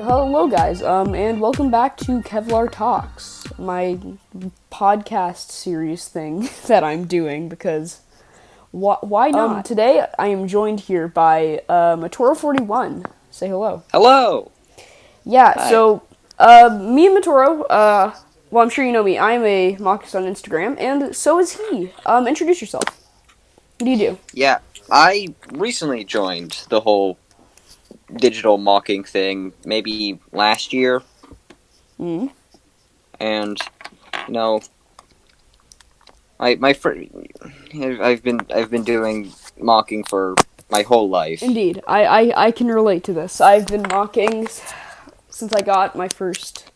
Hello, guys, and welcome back to Kevlar Talks, my podcast series thing that I'm doing, because why not? Today, I am joined here by Matoro41. Say hello. Hello! Yeah, Hi. so, me and Matoro, well, I'm sure you know me, I'm a mockist on Instagram, and so is he. Introduce yourself. What do you do? Yeah, I recently joined the whole digital mocking thing, maybe last year, Mm. and you know, I've been doing mocking for my whole life. Indeed, I can relate to this. I've been mocking since I got my first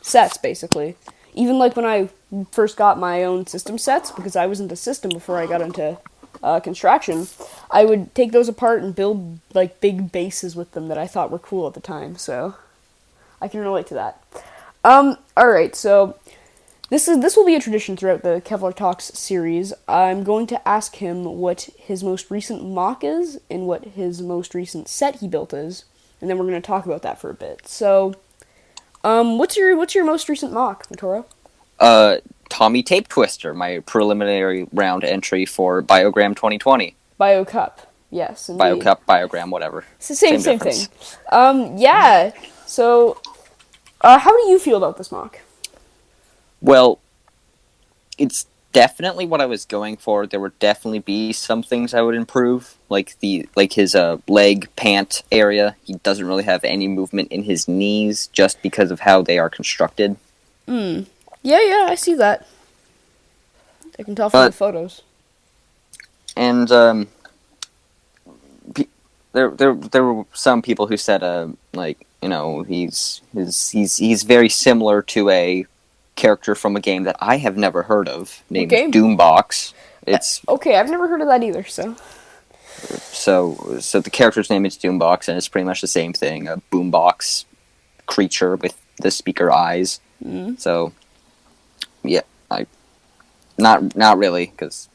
sets, basically. Even like when I first got my own system sets, because I was into system before I got into construction, I would take those apart and build like big bases with them that I thought were cool at the time. So I can relate to that. All right, so this will be a tradition throughout the Kevlar Talks series. I'm going to ask him what his most recent mock is and what his most recent set he built is, and then we're going to talk about that for a bit. So, what's your most recent mock, Matoro? Tommy Tape Twister, my preliminary round entry for Biogram 2020. BioCup. Yes, indeed. Biocup, Biogram, whatever. It's the same difference. thing. Yeah. So, how do you feel about this mock? Well, it's definitely what I was going for. There would definitely be some things I would improve, like his leg pant area. He doesn't really have any movement in his knees just because of how they are constructed. Yeah, I see that. I can tell from the photos. And there were some people who said he's very similar to a character from a game that I have never heard of named Doombox. It's okay. I've never heard of that either. So the character's name is Doombox, and it's pretty much the same thing. A boombox creature with the speaker eyes. So yeah, not really, because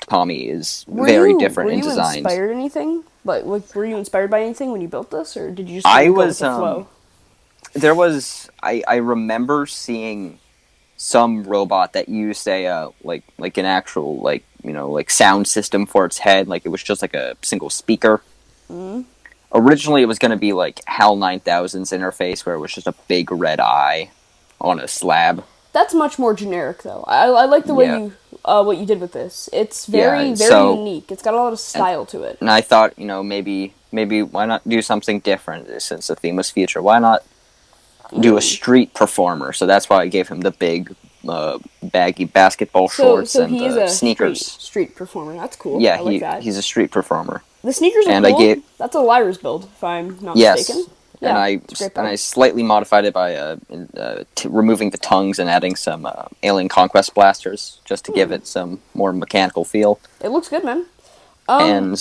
Tommy is very different in designs. Were you inspired anything? Like, were you inspired by anything when you built this, or did you just go with the flow? I remember seeing some robot that used a like an actual like sound system for its head, like it was just like a single speaker. Originally, it was going to be like HAL 9000's interface, where it was just a big red eye on a slab. That's much more generic, though. I like the way you what you did with this. It's very unique. It's got a lot of style to it. And I thought, maybe why not do something different, since the theme was future? Why not do a street performer? So that's why I gave him the big baggy basketball shorts and he is a sneakers. Street performer. That's cool. Yeah, I like that. He's a street performer. The sneakers are cool. That's a Lyra's build, if I'm not mistaken. Yeah, and I slightly modified it by removing the tongues and adding some Alien Conquest blasters, just to give it some more mechanical feel. It looks good, man. And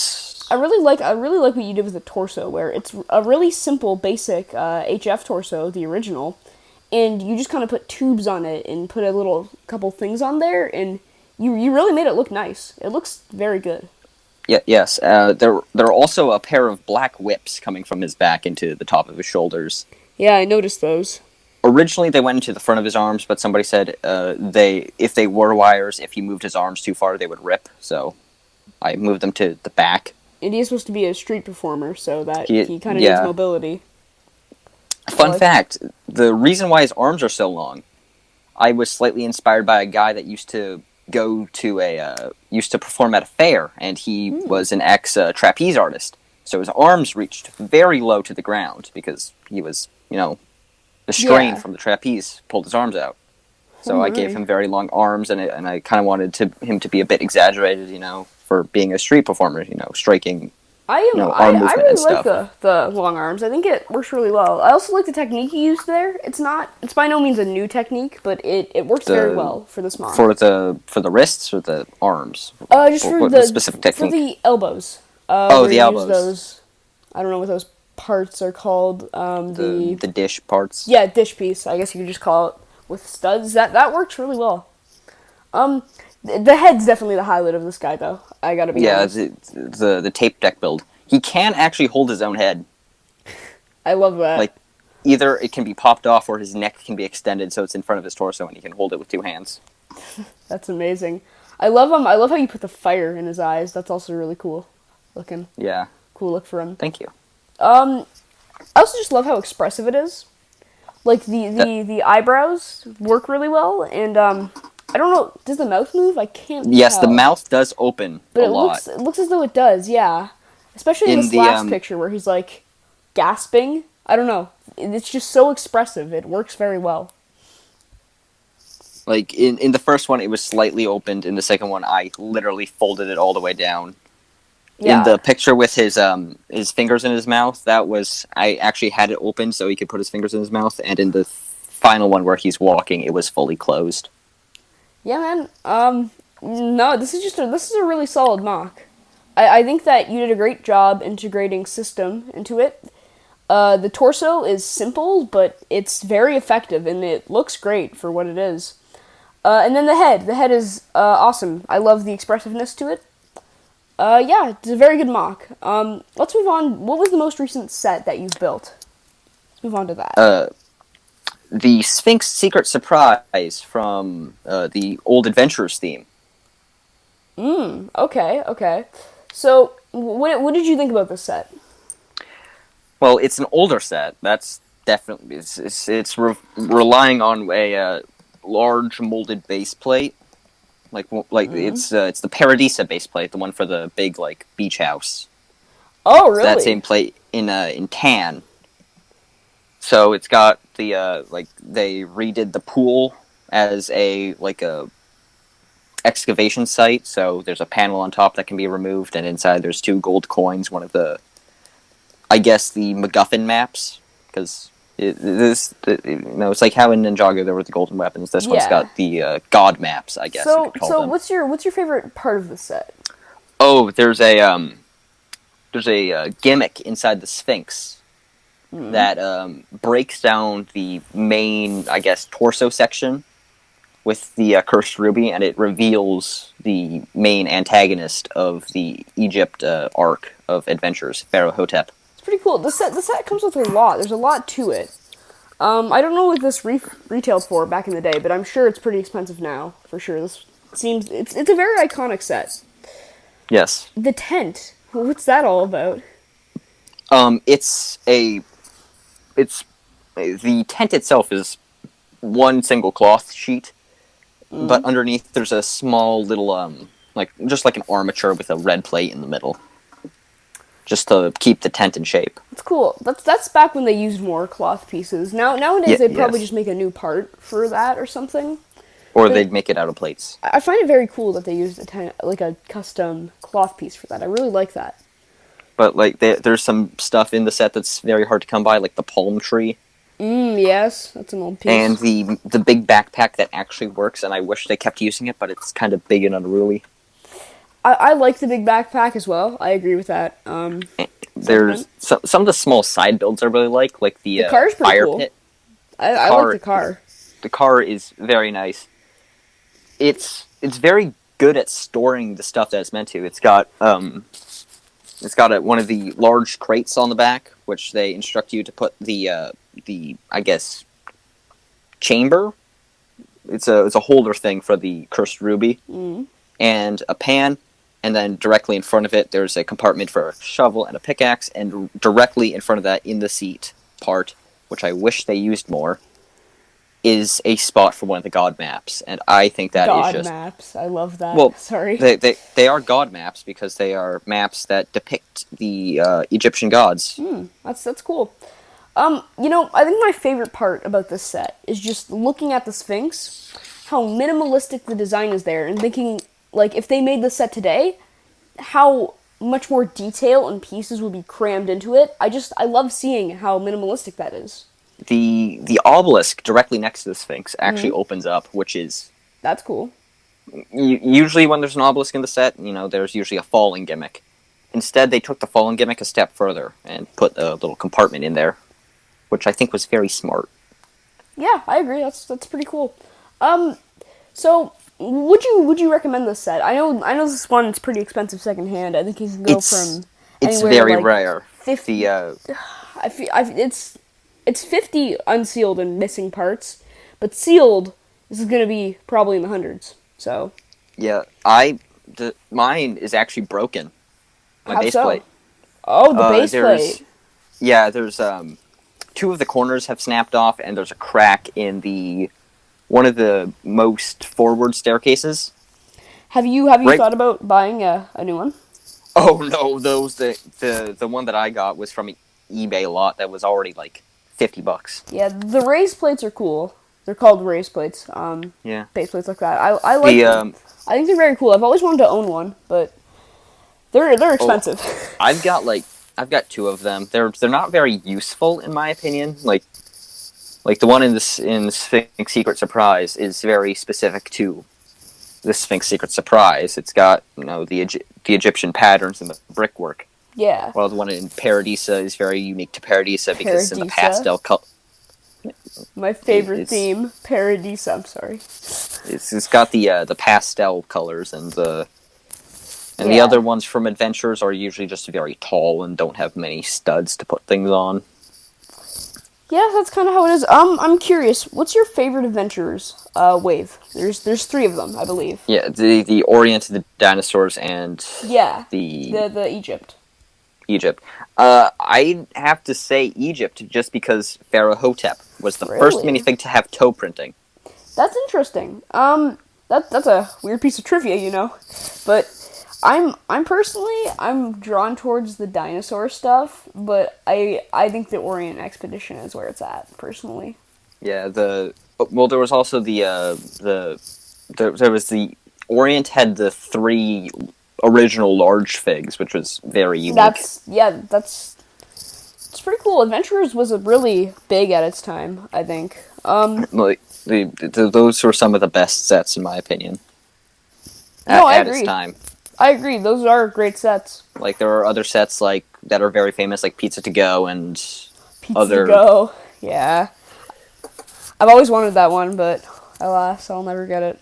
I really like what you did with the torso, where it's a really simple, basic HF torso, the original, and you just kind of put tubes on it and put a couple things on there, and you really made it look nice. It looks very good. Yes. There are also a pair of black whips coming from his back into the top of his shoulders. Yeah, I noticed those. Originally, they went into the front of his arms, but somebody said if they were wires, if he moved his arms too far, they would rip. So I moved them to the back. And he's supposed to be a street performer, so that he kind of needs mobility. Fun fact, the reason why his arms are so long, I was slightly inspired by a guy that used to perform at a fair, and he was an ex-trapeze artist. So his arms reached very low to the ground because he was, the strain from the trapeze pulled his arms out. So I gave him very long arms, and I kind of wanted him to be a bit exaggerated, for being a street performer, striking. I really like the long arms. I think it works really well. I also like the technique you used there. It's by no means a new technique, but it works very well for this mod. For the wrists or the arms? Just for the specific technique. For the elbows. The elbows. Those, I don't know what those parts are called. The dish parts. Yeah, dish piece. I guess you could just call it, with studs. That works really well. The head's definitely the highlight of this guy, though. I gotta be honest. Yeah, the tape deck build. He can actually hold his own head. I love that. Like, either it can be popped off or his neck can be extended so it's in front of his torso and he can hold it with two hands. That's amazing. I love him. I love how you put the fire in his eyes. That's also really cool looking. Yeah. Cool look for him. Thank you. I also just love how expressive it is. Like the eyebrows work really well, and I don't know. Does the mouth move? I can't Yes, the tell. mouth does open But a lot. it looks as though it does. Yeah, especially in In this the last picture where he's like gasping. I don't know. It's just so expressive. It works very well. like in the first one, it was slightly opened. In the second one, I literally folded it all the way down. In Yeah. the picture with his fingers in his mouth, that was I actually had it open so he could put his fingers in his mouth. And in the final one where he's walking, it was fully closed. Yeah, man. No, this is a really solid mock. I think that you did a great job integrating system into it. The torso is simple, but it's very effective, and it looks great for what it is. And then the head. The head is awesome. I love the expressiveness to it. Yeah, it's a very good mock. Let's move on. What was the most recent set that you've built? Let's move on to that. The Sphinx Secret Surprise from the Old Adventurers theme. Okay, okay. So, what did you think about this set? Well, it's an older set. That's definitely relying on a large molded base plate. It's the Paradisa base plate, the one for the big like beach house. Oh, It's that same really? plate in tan. So it's got the they redid the pool as a excavation site. So there's a panel on top that can be removed, and inside there's two gold coins. One of the I guess the MacGuffin maps, because it's like how in Ninjago there were the golden weapons. This one's Yeah. got the god maps, I guess you So, could call so them. what's your favorite part of the set? Oh, there's a gimmick inside the Sphinx that breaks down the main, I guess, torso section with the cursed ruby, and it reveals the main antagonist of the Egypt arc of adventures, Pharaoh Hotep. It's pretty cool. The set comes with a lot. There's a lot to it. I don't know what this retailed for back in the day, but I'm sure it's pretty expensive now for sure. This seems it's a very iconic set. Yes. The tent. What's that all about? It's the tent itself is one single cloth sheet, but underneath there's a small little just like an armature with a red plate in the middle, just to keep the tent in shape. It's cool. That's back when they used more cloth pieces. Nowadays they'd probably Yes. just make a new part for that or something. Or But they'd make it out of plates. I find it very cool that they used like a custom cloth piece for that. I really like that. But there's some stuff in the set that's very hard to come by, like the palm tree Yes, that's an old piece. and the big backpack that actually works. And I wish they kept using it, but it's kind of big and unruly. I like the big backpack as well. I agree with that. There's some of the small side builds I really like the car's pretty fire cool. pit. I like the car. The car is very nice. It's very good at storing the stuff that it's meant to. It's got one of the large crates on the back, which they instruct you to put the I guess chamber. It's a holder thing for the cursed ruby, and a pan, and then directly in front of it there's a compartment for a shovel and a pickaxe, and directly in front of that in the seat part, which I wish they used more, is a spot for one of the god maps, and I think that God is just maps. I love that. well. Sorry. They are god maps because they are maps that depict the Egyptian gods. That's cool. I think my favorite part about this set is just looking at the Sphinx, how minimalistic the design is there, and thinking, like, if they made this set today, how much more detail and pieces would be crammed into it. I love seeing how minimalistic that is. The obelisk directly next to the Sphinx actually opens up, which is That's cool. usually when there's an obelisk in the set, there's usually a falling gimmick. Instead, they took the falling gimmick a step further and put a little compartment in there, which I think was very smart. Yeah, I agree. That's pretty cool. So would you recommend this set? I know this one's pretty expensive secondhand. I think you can go from It's anywhere very like rare. 50. The it's 50 unsealed and missing parts, but sealed, this is gonna be probably in the hundreds. So Yeah, mine is actually broken. My how base so? plate. Oh, the base There's plate. there's two of the corners have snapped off, and there's a crack in the one of the most forward staircases. Have you Right. thought about buying a new one? Oh no, the one that I got was from an eBay lot that was already like $50. Yeah, the raised plates are cool. They're called raised plates. Yeah. Base plates like that. I like The them. I think they're very cool. I've always wanted to own one, but they're oh, expensive. I've got two of them. They're not very useful in my opinion. Like the one in Sphinx Secret Surprise is very specific to the Sphinx Secret Surprise. It's got the Egyptian patterns and the brickwork. Yeah. While the one in Paradisa is very unique to Paradisa because in the Paradisa. pastel color. My favorite It's theme, Paradisa. I'm sorry. it's got the pastel colors and the Yeah. other ones from Adventures are usually just very tall and don't have many studs to put things on. Yeah, that's kind of how it is. I'm curious. What's your favorite Adventurers wave? There's three of them, I believe. Yeah, the Orient, the dinosaurs, and Yeah. the The Egypt. Egypt. I have to say Egypt just because Pharaoh Hotep was the first Really? minifig to have toe printing. That's interesting. That's a weird piece of trivia, but I'm personally drawn towards the dinosaur stuff, but I think the Orient Expedition is where it's at personally. Yeah, there was also there was the Orient had the three original large figs, which was very unique. It's pretty cool. Adventurers was a really big at its time, I think. Like those were some of the best sets in my opinion No, I at its agree. time. I agree. Those are great sets. Like there are other sets like that are very famous, like Pizza to Go and Pizza other. to go. Yeah. I've always wanted that one, but alas, I'll never get it.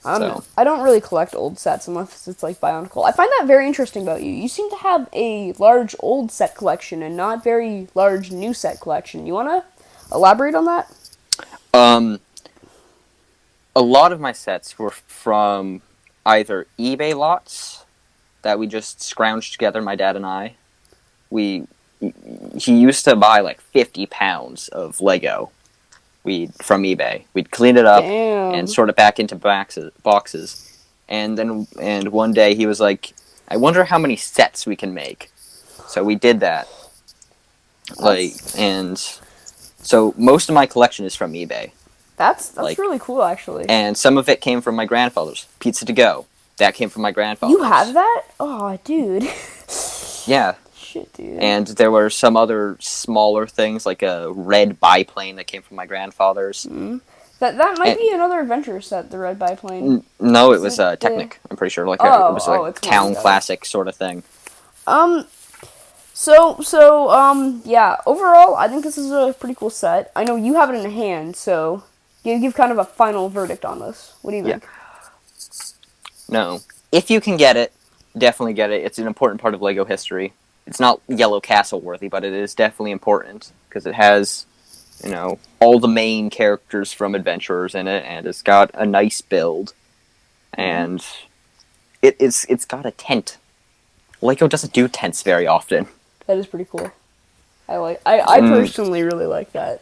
So. I don't really collect old sets unless it's like Bionicle. I find that very interesting about you. You seem to have a large old set collection and not very large new set collection. You want to elaborate on that? A lot of my sets were from either eBay lots that we just scrounged together, my dad and I. He used to buy like 50 pounds of Lego from eBay. We'd clean it up Damn. and sort it back into boxes. And one day he was like, I wonder how many sets we can make. So we did that. So most of my collection is from eBay. That's really cool, actually. And some of it came from my grandfather's. Pizza to Go. That came from my grandfather's. You have that? Oh, dude. Yeah. Shit, dude. And there were some other smaller things, like a red biplane that came from my grandfather's. Mm-hmm. That might be another adventure set, the red biplane. No, it was Technic. I'm pretty sure, it was a town classic sort of thing. Yeah. Overall, I think this is a pretty cool set. I know you have it in hand, so give kind of a final verdict on this. What do you think? No, if you can get it, definitely get it. It's an important part of LEGO history. It's not Yellow Castle worthy, but it is definitely important because it has, all the main characters from Adventurers in it, and it's got a nice build, and it's got a tent. LEGO doesn't do tents very often. That is pretty cool. I personally really like that.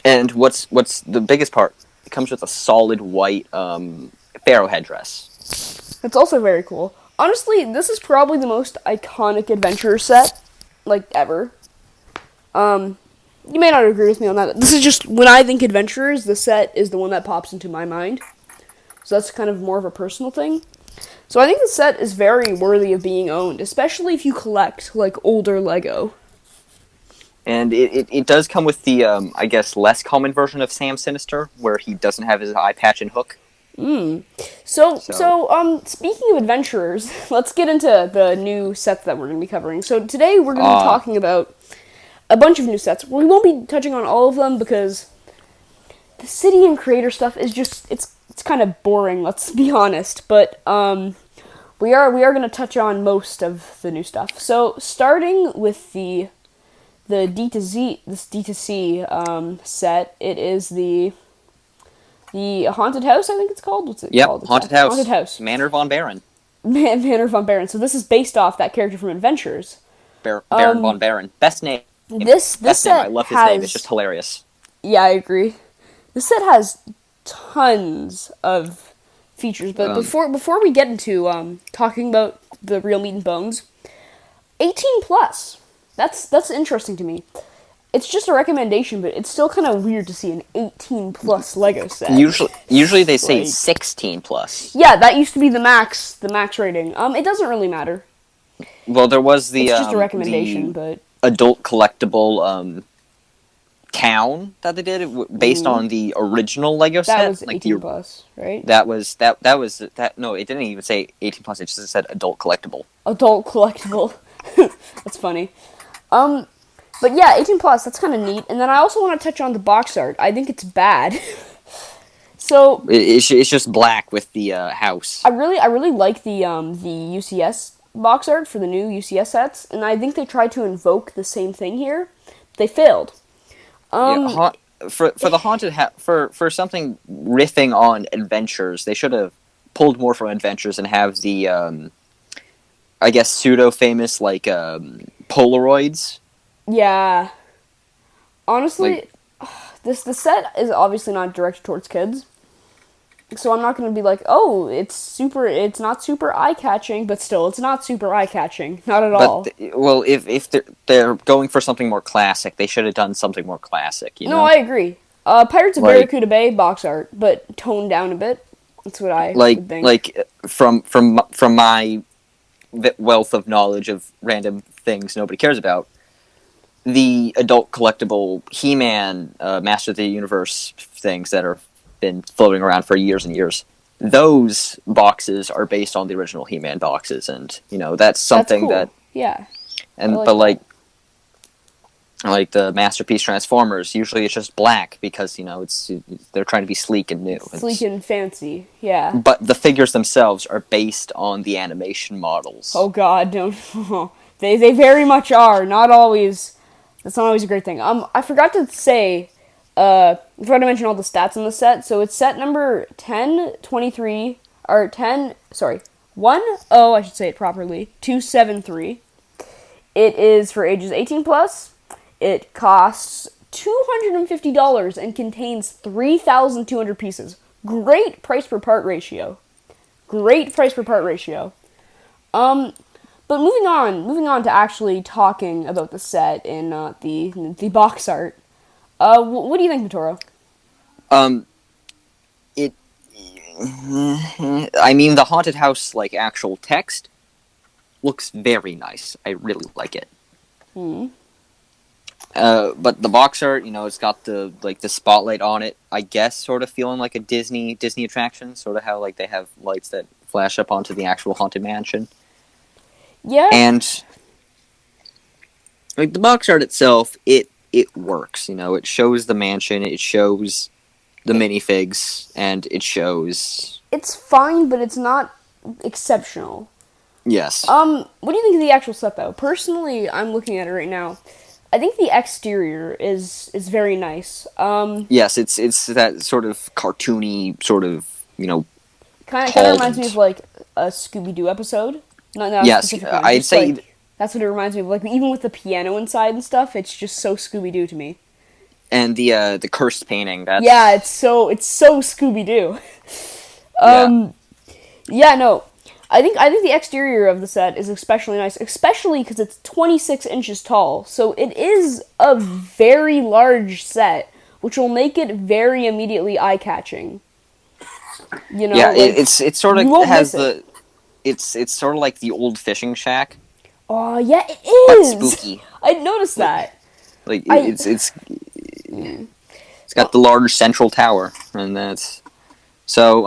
And what's the biggest part? It comes with a solid white pharaoh headdress. It's also very cool. Honestly, this is probably the most iconic adventure set, ever. You may not agree with me on that. This is just, when I think adventurers, the set is the one that pops into my mind. So that's kind of more of a personal thing. So I think the set is very worthy of being owned, especially if you collect, older LEGO. And it does come with the, I guess, less common version of Sam Sinister, where he doesn't have his eye patch and hook. So, speaking of adventurers, let's get into the new sets that we're going to be covering. So today we're going to be talking about a bunch of new sets. We won't be touching on all of them because the city and creator stuff is just, it's kind of boring, let's be honest. But we are going to touch on most of the new stuff. So starting with the the D to C set. It is the haunted house. I think it's called. What's it Yep, called? Haunted Exactly? House. Haunted house. Manor von Baron. Manor von Baron. So this is based off that character from Adventures. Baron von Baron. Best name. This Best name. I set love his has. name. It's just hilarious. Yeah, I agree. This set has tons of features, but before we get into talking about the real meat and bones, 18 plus. That's interesting to me. It's just a recommendation, but it's still kind of weird to see an 18 plus Lego set. Usually they say Like- 16 plus. Yeah, that used to be the max rating. It doesn't really matter. Well, there was the It's just a recommendation, but adult collectible town that they did based on the original Lego set. that was like 18 plus, right? That was that. No, it didn't even say 18 plus. It just said adult collectible. Adult collectible. That's funny. But yeah, 18 plus, that's kind of neat. And then I also want to touch on the box art. I think it's bad. So It's just black with the house. I really like the UCS box art for the new UCS sets, and I think they tried to invoke the same thing here. They failed. For the haunted for something riffing on adventures, they should have pulled more from adventures and have the I guess pseudo famous like Polaroids. Yeah. Honestly, the set is obviously not directed towards kids. So I'm not going to be like, oh, it's not super eye-catching, but still, it's not super eye-catching. Not at all. Well, if they're going for something more classic, they should have done something more classic, you know? No, I agree. Pirates of Barracuda Bay box art, but toned down a bit. That's what I would think. Like, from my wealth of knowledge of random things nobody cares about, the adult collectible He-Man, Master of the Universe things that are been floating around for years and years. Those boxes are based on the original He-Man boxes, and that's something cool. that yeah. And like the Masterpiece Transformers, usually it's just black because they're trying to be sleek and new, sleek and fancy. Yeah. But the figures themselves are based on the animation models. Oh God, don't. They very much are. Not always. That's not always a great thing. I forgot to say. I forgot to mention all the stats on the set. So it's set number 1023, or 10, sorry, 10, I should say it properly, 273. It is for ages 18 plus. It costs $250 and contains 3,200 pieces. Great price per part ratio. Great price per part ratio. But moving on to actually talking about the set and not the box art. What do you think, Matoro? I mean, the haunted house, like, actual text looks very nice. I really like it. But the box art, it's got the spotlight on it. I guess sort of feeling like a Disney attraction, sort of how like they have lights that flash up onto the actual haunted mansion. Yeah. And like the box art itself, it works. It shows the mansion, it shows the minifigs, and it shows. It's fine, but it's not exceptional. Yes. What do you think of the actual set, though? Personally, I'm looking at it right now. I think the exterior is very nice. Yes, it's that sort of cartoony, sort of kind of reminds me of like a Scooby-Doo episode. Not yes, specifically. I'd say that's what it reminds me of. Like even with the piano inside and stuff, it's just so Scooby-Doo to me. And the cursed painting. That's yeah, it's so Scooby-Doo. Yeah, no. I think the exterior of the set is especially nice, especially because it's 26 inches tall. So it is a very large set, which will make it very immediately eye-catching. Yeah, like, it sort of has the. it. It's sort of like the old fishing shack. Oh yeah, it is. But spooky. I noticed that. Like it's got the large central tower, and that's so.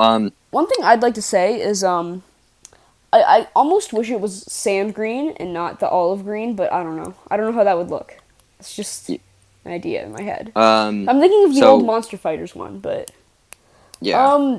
One thing I'd like to say is I almost wish it was sand green and not the olive green, but I don't know. I don't know how that would look. It's just an idea in my head. I'm thinking of the old Monster Fighters one, but yeah.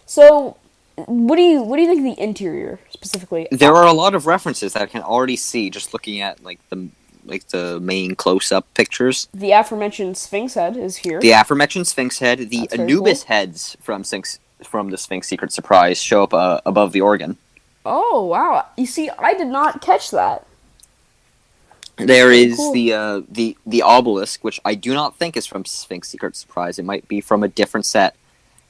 So what do you think of the interior specifically? There are a lot of references that I can already see just looking at like the the main close-up pictures. The aforementioned Sphinx head is here. The aforementioned Sphinx head, the That's very Anubis cool. heads from the Sphinx Secret Surprise show up above the organ. Oh wow! You see, I did not catch that. That's There very is cool. the obelisk, which I do not think is from Sphinx Secret Surprise. It might be from a different set,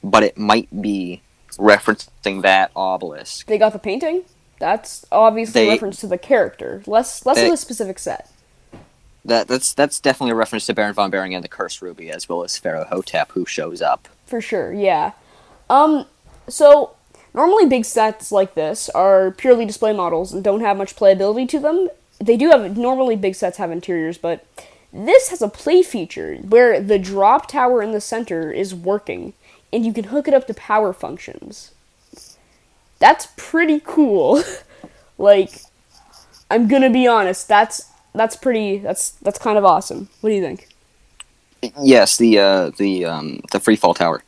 but it might be referencing that obelisk. They got the painting. That's obviously a They reference to the character, less of they the specific set. that's definitely a reference to Baron von Bering and the Cursed Ruby, as well as Pharaoh Hotep, who shows up. For sure, yeah. So normally big sets like this are purely display models and don't have much playability to them. They do have normally big sets have interiors, but this has a play feature where the drop tower in the center is working, and you can hook it up to power functions. That's pretty cool. Like, I'm gonna be honest, that's kind of awesome. What do you think? Yes, the free fall tower.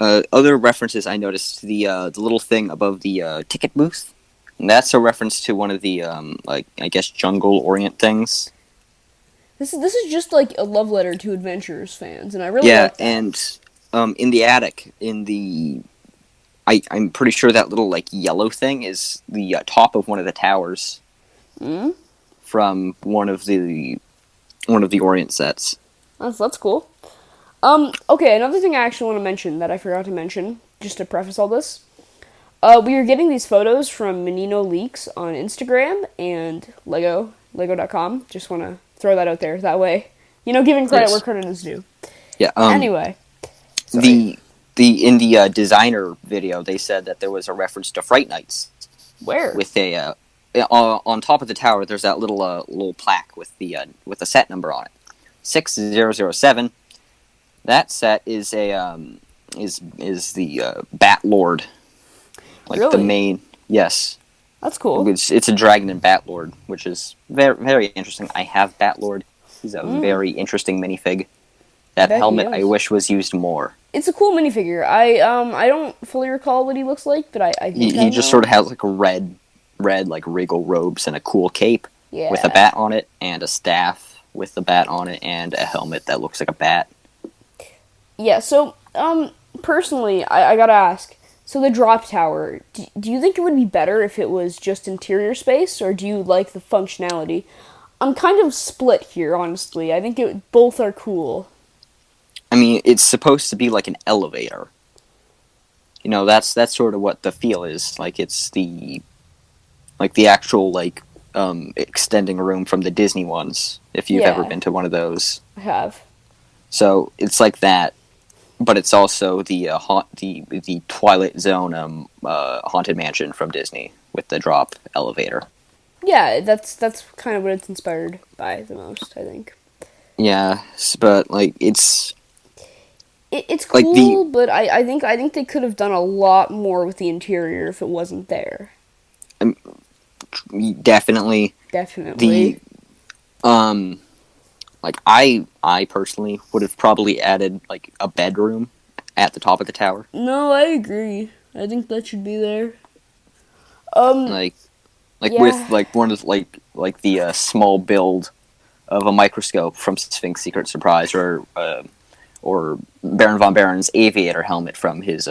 Other references I noticed the little thing above the ticket booth. And that's a reference to one of the like I guess jungle orient things. This is just like a love letter to adventurers fans, and I really Yeah, like that. and in the attic, I'm pretty sure that little like yellow thing is the top of one of the towers Mm? from one of the Orient sets. That's cool. Okay, another thing I actually want to mention that I forgot to mention, just to preface all this. We are getting these photos from Menino Leaks on Instagram and Lego.com. Just want to throw that out there. That way, giving credit where Yes. credit is due. Yeah. Anyway, sorry. The in the designer video, they said that there was a reference to Fright Nights Where? with a on top of the tower. There's that little plaque with the set number on it, 6007. That set is is the Bat Lord, like the Really? main. Yes, That's cool. it's a dragon and Bat Lord, which is very very interesting. I have Bat Lord. He's a Mm, very interesting minifig. I That bet he helmet I is. wish was used more. It's a cool minifigure. I don't fully recall what he looks like, but I think I He just sort know. of has like a red like regal robes and a cool cape with a Yeah. bat on it, and a staff with the bat on it, and a helmet that looks like a bat. Yeah, so, personally, I gotta ask. So the drop tower, do you think it would be better if it was just interior space, or do you like the functionality? I'm kind of split here, honestly. I think both are cool. I mean, it's supposed to be like an elevator. You know, that's sort of what the feel is. Like it's the actual like extending room from the Disney ones, if you've ever Yeah, been to one of those. I have. So it's like that, but it's also the Twilight Zone haunted mansion from Disney with the drop elevator. Yeah, that's kind of what it's inspired by the most, I think. Yeah, but like It's like the cool, but I think they could have done a lot more with the interior if it wasn't there. um, definitely the Definitely. um like I personally would have probably added like a bedroom at the top of the tower. No, I agree. I think that should be there. Um, Like with yeah. like one of like the small build of a microscope from Sphinx Secret Surprise, or Baron von Baron's aviator helmet from his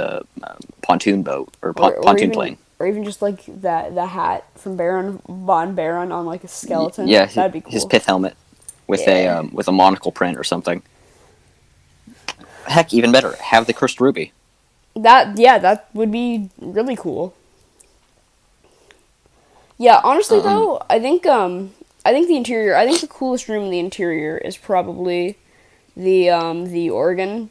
pontoon boat or or pontoon even plane. or even just like that the hat from Baron von Baron on like a skeleton. Yeah, That'd be his cool. pith helmet Yeah. with a monocle print or something. Heck, even better, have the cursed ruby. That would be really cool. Yeah, honestly Um, though, I think the interior, I think the coolest room in the interior is probably the organ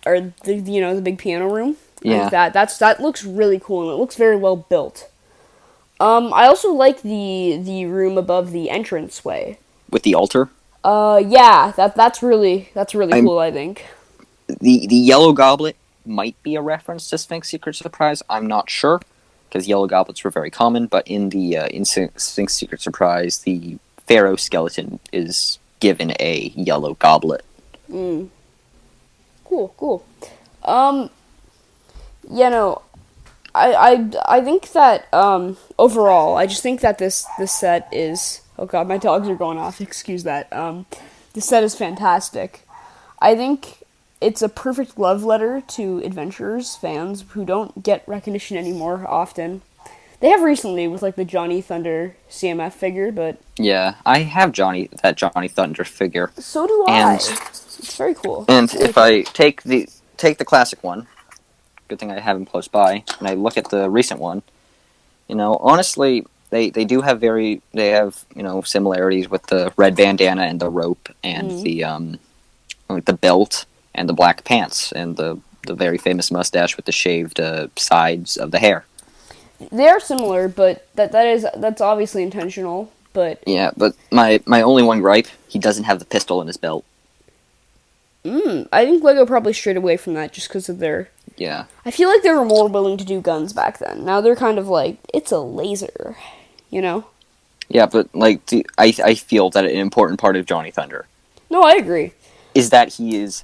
or the big piano room. I think yeah, that looks really cool and it looks very well built. I also like the room above the entranceway. with the altar. Yeah, that's really I'm cool, I think. the yellow goblet might be a reference to Sphinx Secret Surprise. I'm not sure because yellow goblets were very common, but in Sphinx Secret Surprise, the pharaoh skeleton is given a yellow goblet. Mm, cool. Um, yeah, no, I think that overall, I just think that this set is Oh god, my dogs are going off. Excuse that. The set is fantastic. I think it's a perfect love letter to adventurers fans who don't get recognition anymore often. They have recently with like the Johnny Thunder CMF figure, but Yeah, I have that Johnny Thunder figure, so do I. and It's very cool. if I take the classic one, good thing I have him close by, and I look at the recent one, honestly, they do have similarities with the red bandana and the rope and the like the belt and the black pants and the very famous mustache with the shaved sides of the hair. They are similar, but that's obviously intentional. But yeah, but my only one gripe, he doesn't have the pistol in his belt. I think Lego probably strayed away from that just because of their. Yeah. I feel like they were more willing to do guns back then. Now they're kind of like, it's a laser, you know? Yeah, but like I feel that an important part of Johnny Thunder. No, I agree. Is that he is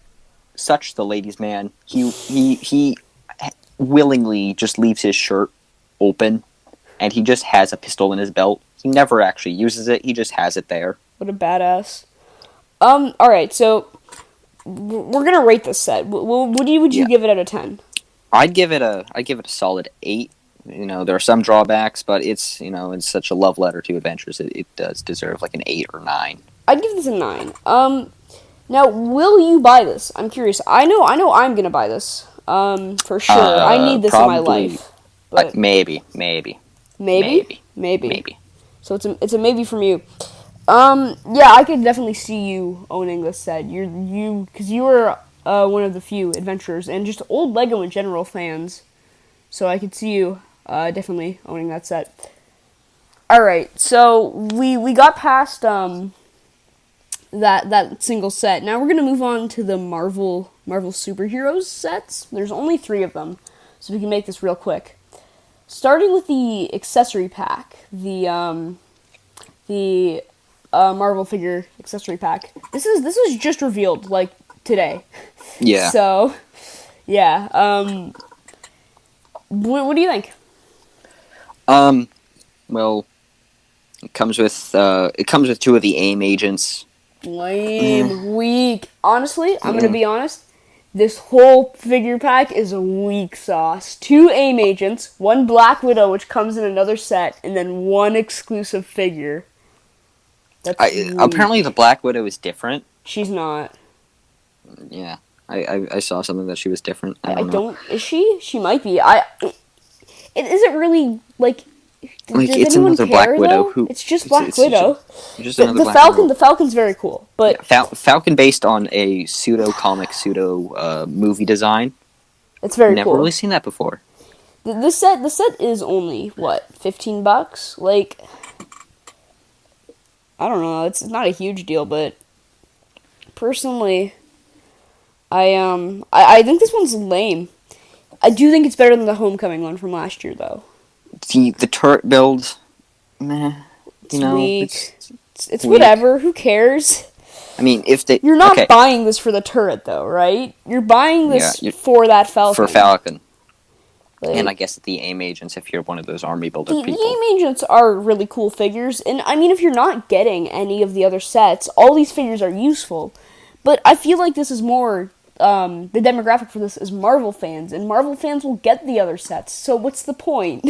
such the ladies' man. He willingly just leaves his shirt open, and he just has a pistol in his belt. He never actually uses it. He just has it there. What a badass. All right, so we're gonna rate this set. Would you give it out of 10? I'd give it a solid 8. There are some drawbacks, but it's it's such a love letter to adventures. It does deserve like an 8 or 9. I'd give this a 9. Now, will you buy this? I'm curious. I know I'm gonna buy this. For sure. I need this in my life. But maybe. So it's a maybe from you. Yeah, I could definitely see you owning this set. Because you were one of the few adventurers and just old Lego in general fans. So I could see you definitely owning that set. All right, so we got past that single set. Now we're gonna move on to the Marvel superheroes sets. There's only 3 of them, so we can make this real quick. Starting with the accessory pack, the Marvel figure accessory pack. This was just revealed like today. Yeah. So, yeah. What do you think? Well, it comes with 2 of the AIM agents. Lame, weak. Honestly, I'm gonna be honest. This whole figure pack is a weak sauce. 2 AIM agents, 1 Black Widow, which comes in another set, and then 1 exclusive figure. Apparently, the Black Widow is different. She's not. Yeah, I saw something that she was different. I don't. Is she? She might be. Is it really like? Like does it's anyone another care, Black Widow. Though? It's just Black Widow. Just the Black Falcon. Widow. The Falcon's very cool, but Falcon based on a pseudo comic, movie design. It's very Never cool. really seen that before. The set is only what, $15? Like, I don't know. It's not a huge deal, but personally, I think this one's lame. I do think it's better than the Homecoming one from last year, though. The turret build, meh. It's weak. It's whatever. Who cares? I mean, you're not buying this for the turret, though, right? You're buying this for that Falcon. For Falcon. Like, and I guess the AIM agents, if you're one of those army builder people. The AIM agents are really cool figures, and I mean, if you're not getting any of the other sets, all these figures are useful. But I feel like this is more, the demographic for this is Marvel fans, and Marvel fans will get the other sets, so what's the point?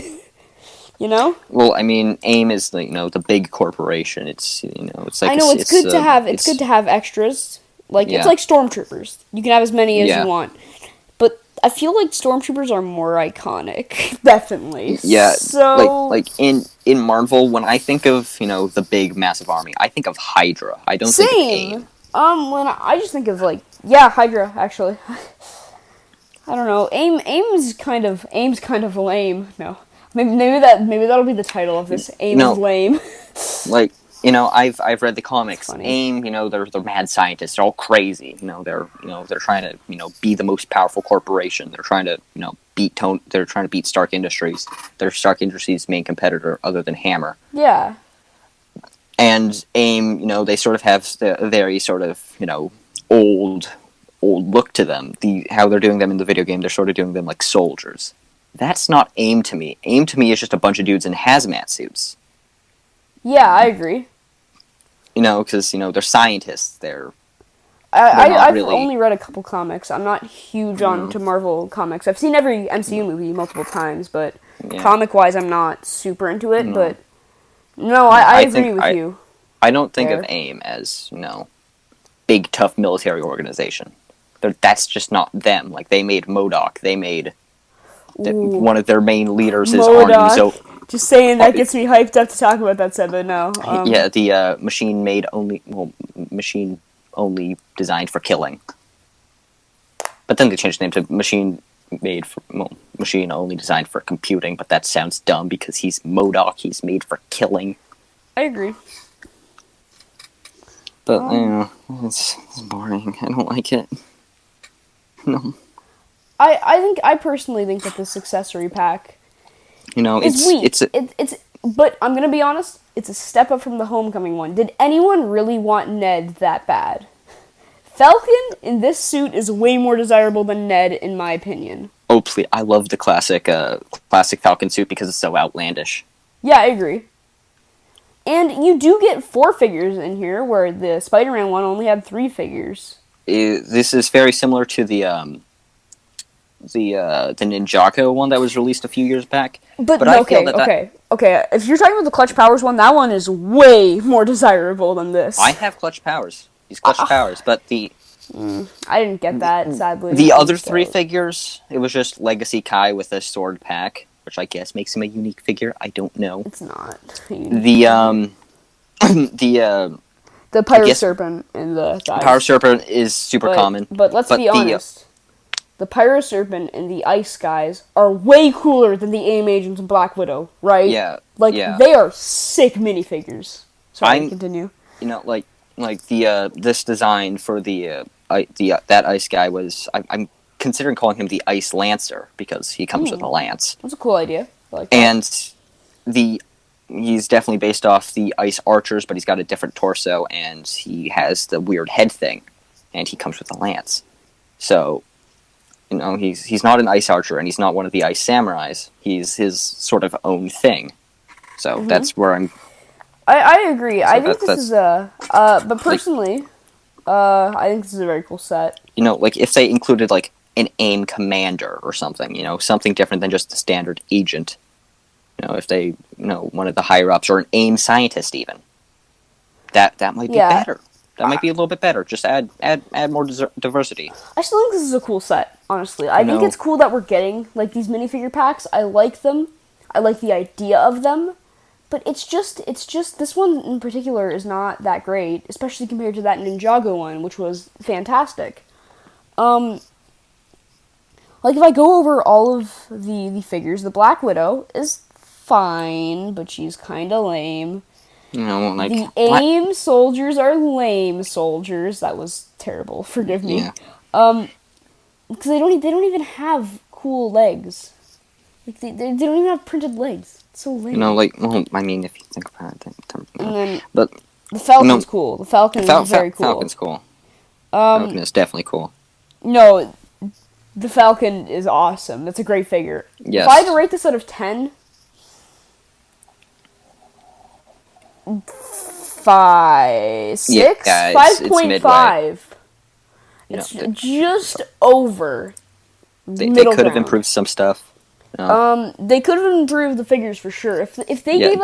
You know? Well, I mean, AIM is the big corporation. It's it's like I know it's good to have extras. Like it's like Stormtroopers. You can have as many as you want. But I feel like Stormtroopers are more iconic, definitely. Yeah. So like in Marvel, when I think of the big massive army, I think of Hydra. I don't think of AIM. When I just think of Hydra actually. I don't know. AIM's kind of lame. No. Maybe that'll be the title of this. AIM is lame. Like, I've read the comics. AIM, they're mad scientists. They're all crazy. They're trying to be the most powerful corporation. They're trying to They're trying to beat Stark Industries. They're Stark Industries' main competitor, other than Hammer. Yeah. And AIM, they sort of have a very sort of old look to them. How they're doing them in the video game, they're sort of doing them like soldiers. That's not AIM to me. AIM to me is just a bunch of dudes in hazmat suits. Yeah, I agree. because they're scientists. They're I, not I've really. only read a couple comics. I'm not huge on to Marvel comics. I've seen every MCU movie multiple times, but Yeah. comic-wise, I'm not super into it. No. But no, No, I I agree think with you. I don't think There. of AIM as big tough military organization. That's just not them. Like they made MODOK. They made Ooh, one of their main leaders is Arnim MODOK. Zo. Just saying that gets me hyped up to talk about that set, but no. Yeah, the machine only designed for killing. But then they changed the name to machine only designed for computing. But that sounds dumb because he's MODOK. He's made for killing. I agree. But it's boring. I don't like it. No. I personally think that this accessory pack is weak. It's but I'm gonna be honest, it's a step up from the Homecoming one. Did anyone really want Ned that bad? Falcon in this suit is way more desirable than Ned, in my opinion. Oh please! I love the classic Falcon suit because it's so outlandish. Yeah, I agree. And you do get 4 figures in here, where the Spider-Man one only had 3 figures. This is very similar to the Ninjago one that was released a few years back. But I okay, feel that okay. If you're talking about the Clutch Powers one, that one is way more desirable than this. I have Clutch Powers. These Clutch Powers, but I didn't get that, sadly. the other 3 figures, it was just Legacy Kai with a sword pack, which I guess makes him a unique figure. I don't know. It's not. The Pyro Serpent and the Power Serpent is super common. But let's be honest. The Pyro Serpent and the Ice Guys are way cooler than the AIM Agents and Black Widow, right? Yeah. They are sick minifigures. Sorry, continue. This design for that Ice Guy was I'm considering calling him the Ice Lancer because he comes with a lance. That's a cool idea. I like that. And he's definitely based off the Ice Archers, but he's got a different torso and he has the weird head thing, and he comes with a lance. So, he's not an Ice Archer and he's not one of the Ice Samurais. He's his sort of own thing. So that's where I'm. I agree. So I think this is but personally, I think this is a very cool set. If they included an AIM commander or something, something different than just the standard agent. If they, one of the higher ups or an AIM scientist even. That might be better. That might be a little bit better. Just add more diversity. I still think this is a cool set, honestly. I think it's cool that we're getting these minifigure packs. I like them. I like the idea of them. But it's just this one in particular is not that great, especially compared to that Ninjago one, which was fantastic. If I go over all of the figures, the Black Widow is fine, but she's kind of lame. The AIM soldiers are lame soldiers. That was terrible. Forgive me. Yeah. Because they don't even have cool legs. They don't even have printed legs. It's so lame. If you think about it, and then but the Falcon's cool. The Falcon is very cool. Falcon's cool. Falcon is definitely cool. No, the Falcon is awesome. That's a great figure. Yes. If I had to rate this out of 10, 5, 6, yeah, 5.5. It's just over. They could have improved some stuff. They could have improved the figures for sure. If they gave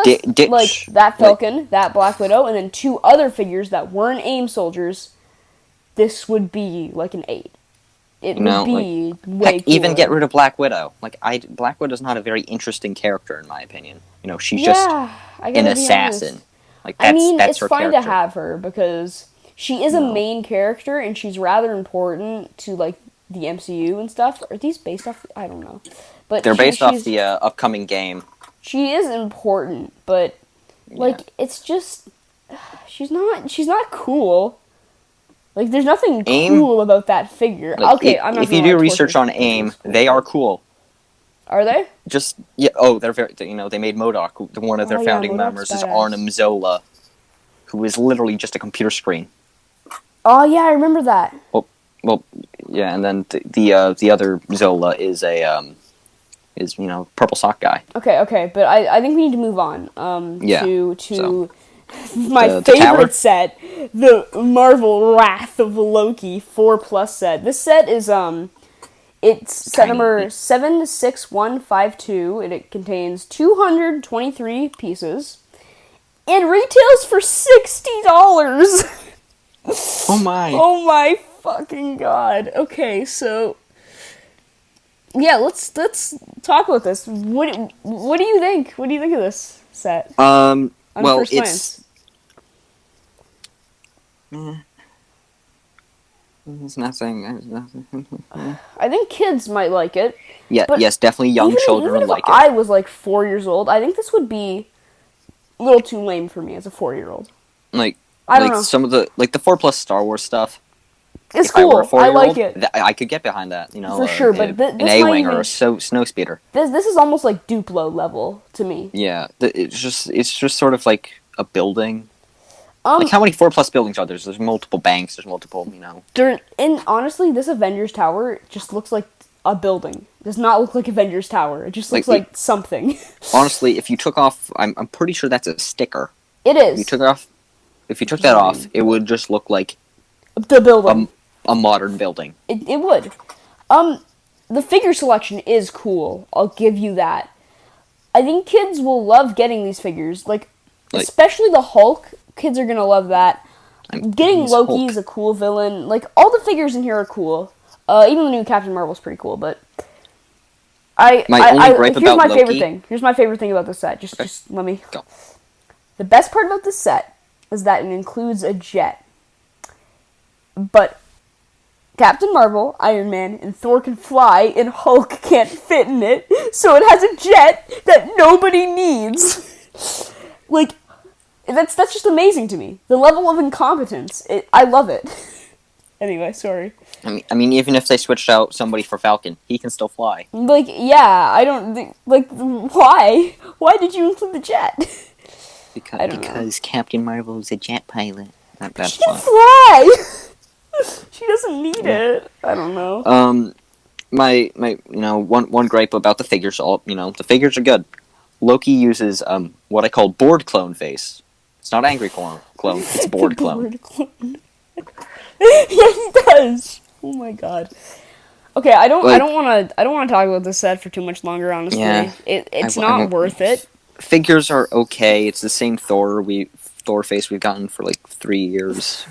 us that Falcon, that Black Widow, and then 2 other figures that weren't AIM soldiers, this would be an 8. It would be way cooler. Even get rid of Black Widow. Black Widow's not a very interesting character in my opinion. She's just an assassin. That's her fine character. To have her because she is a main character and she's rather important to the MCU and stuff. Are these based off? I don't know. But they're based off the upcoming game. She is important, but it's just she's not cool. There's nothing cool about that figure. Okay, I'm not. If you do research on AIM, they are cool. Are they? Just they're very. They made MODOK. One of their founding members is Arnim Zola, who is literally just a computer screen. Oh yeah, I remember that. Well, yeah, and then the other Zola is purple sock guy. Okay, but I think we need to move on. To My the favorite tower? set, the Marvel Wrath of Loki 4+ set. This set is it's set Tiny. number 76152, and it contains 223 pieces, and retails for $60. Oh my. Oh my fucking god. Okay, so yeah, let's talk about this. What do you think? What do you think of this set? On Well, first glance? It's nothing. I think kids might like it. Yeah, But yes, definitely young children even would if like it. I was like 4 years old, I think this would be a little too lame for me as a 4-year-old. Like, I don't know. some of the 4+ Star Wars stuff. It's If I were a cool. I 4-year-old, like it I could get behind that. You know, for sure. But an this A-wing might or even a snow speeder. this is almost like Duplo level to me. Yeah, it's just sort of like a building. Um, Like how many 4+ buildings are there? There's multiple banks. There's multiple, and honestly, this Avengers Tower just looks like a building. It does not look like Avengers Tower. It just looks like something. Honestly, if you took off, I'm pretty sure that's a sticker. It If you is took that off, it would just look like the building. a modern building. It would. The figure selection is cool. I'll give you that. I think kids will love getting these figures. Like especially the Hulk. Kids are gonna love that. Getting Loki Hulk. is a cool villain. Like all the figures in here are cool. Even the new Captain Marvel's pretty cool. But My only gripe here's about my Loki. favorite thing. Here's my favorite thing about this set. Just let me Go. The best part about this set is that it includes a jet. But Captain Marvel, Iron Man, and Thor can fly, and Hulk can't fit in it, so it has a jet that nobody needs. Like, that's just amazing to me. The level of incompetence, I love it. Anyway, sorry. I mean, even if they switched out somebody for Falcon, he can still fly. Like, yeah, I don't think, like, why? Why did you include the jet? Because Captain Marvel is a jet pilot. That's She can why. fly! She doesn't need it. I don't know. My one gripe about the figures. The figures are good. Loki uses what I call bored clone face. It's not angry clone. It's bored clone. Yeah, he does. Oh my god. Okay, I don't want to talk about this set for too much longer. Honestly, Yeah, it's not worth it. Figures are okay. It's the same Thor face we've gotten for like 3 years.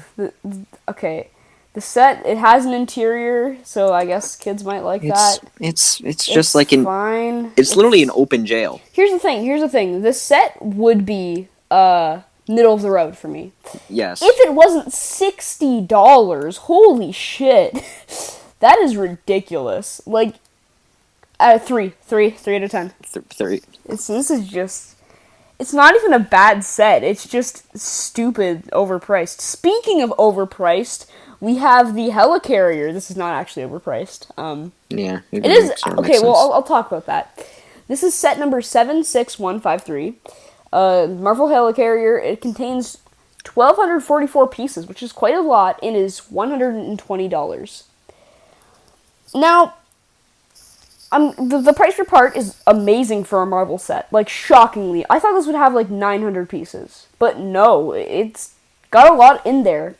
Okay, the set, it has an interior, so I guess kids might like that. It's just like fine. It's literally an open jail. Here's the thing. This set would be middle of the road for me. Yes. If it wasn't $60, holy shit, that is ridiculous. Like, 3 out of 10. 3. It's not even a bad set. It's just stupid overpriced. Speaking of overpriced, we have the Helicarrier. This is not actually overpriced. Yeah. It is. Okay, well, I'll talk about that. This is set number 76153. Marvel Helicarrier. It contains 1,244 pieces, which is quite a lot, and is $120. Now, the price per part is amazing for a Marvel set. Like, shockingly. I thought this would have, like, 900 pieces. But no, it's got a lot in there.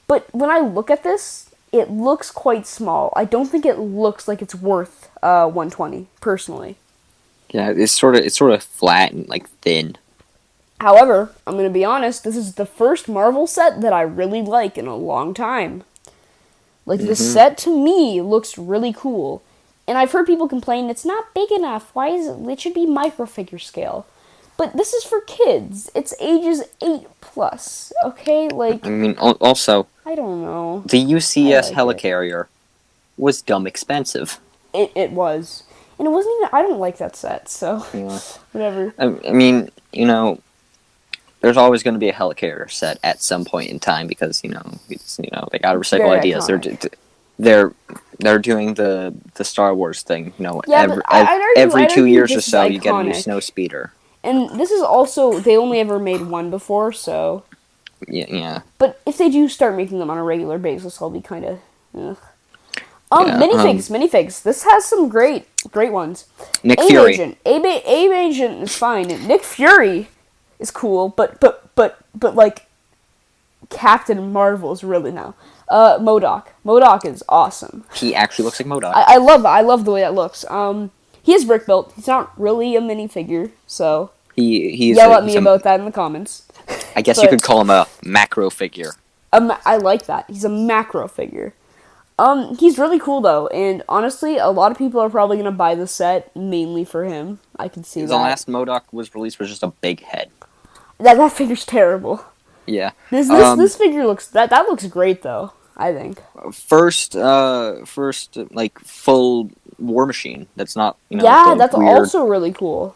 But when I look at this, it looks quite small. I don't think it looks like it's worth $120, personally. Yeah, it's sort of flat and, like, thin. However, I'm going to be honest, this is the first Marvel set that I really like in a long time. Like, this set, to me, looks really cool. And I've heard people complain, it's not big enough. Why is it? It should be microfigure scale. But this is for kids. It's ages 8+. Okay, like. I mean, also. I don't know. The UCS like Helicarrier was dumb expensive. It was, and it wasn't even. I don't like that set, so Yeah. Whatever. I mean, there's always going to be a Helicarrier set at some point in time because they got to recycle very ideas. iconic. They're doing the Star Wars thing. Yeah, but every I'd 2 argue years or this is so, you get a new iconic. snow speeder. And this is also, they only ever made one before, so. Yeah. But if they do start making them on a regular basis, I'll be kind of. Yeah, Minifigs. This has some great ones. Nick Abe Fury. Agent. Abe Agent is fine. Nick Fury is cool, but but like Captain Marvel's really now. MODOK. MODOK is awesome. He actually looks like MODOK. I love the way that looks. He is brick built. He's not really a minifigure, so He's yell at me about that in the comments. I guess you could call him a macro figure. I like that. He's a macro figure. He's really cool though, and honestly, a lot of people are probably gonna buy the set mainly for him. I can see that. The last MODOK was released was just a big head. That figure's terrible. Yeah. This figure looks that looks great though. I think. First, like full War Machine. That's not Yeah, that's weird... also really cool.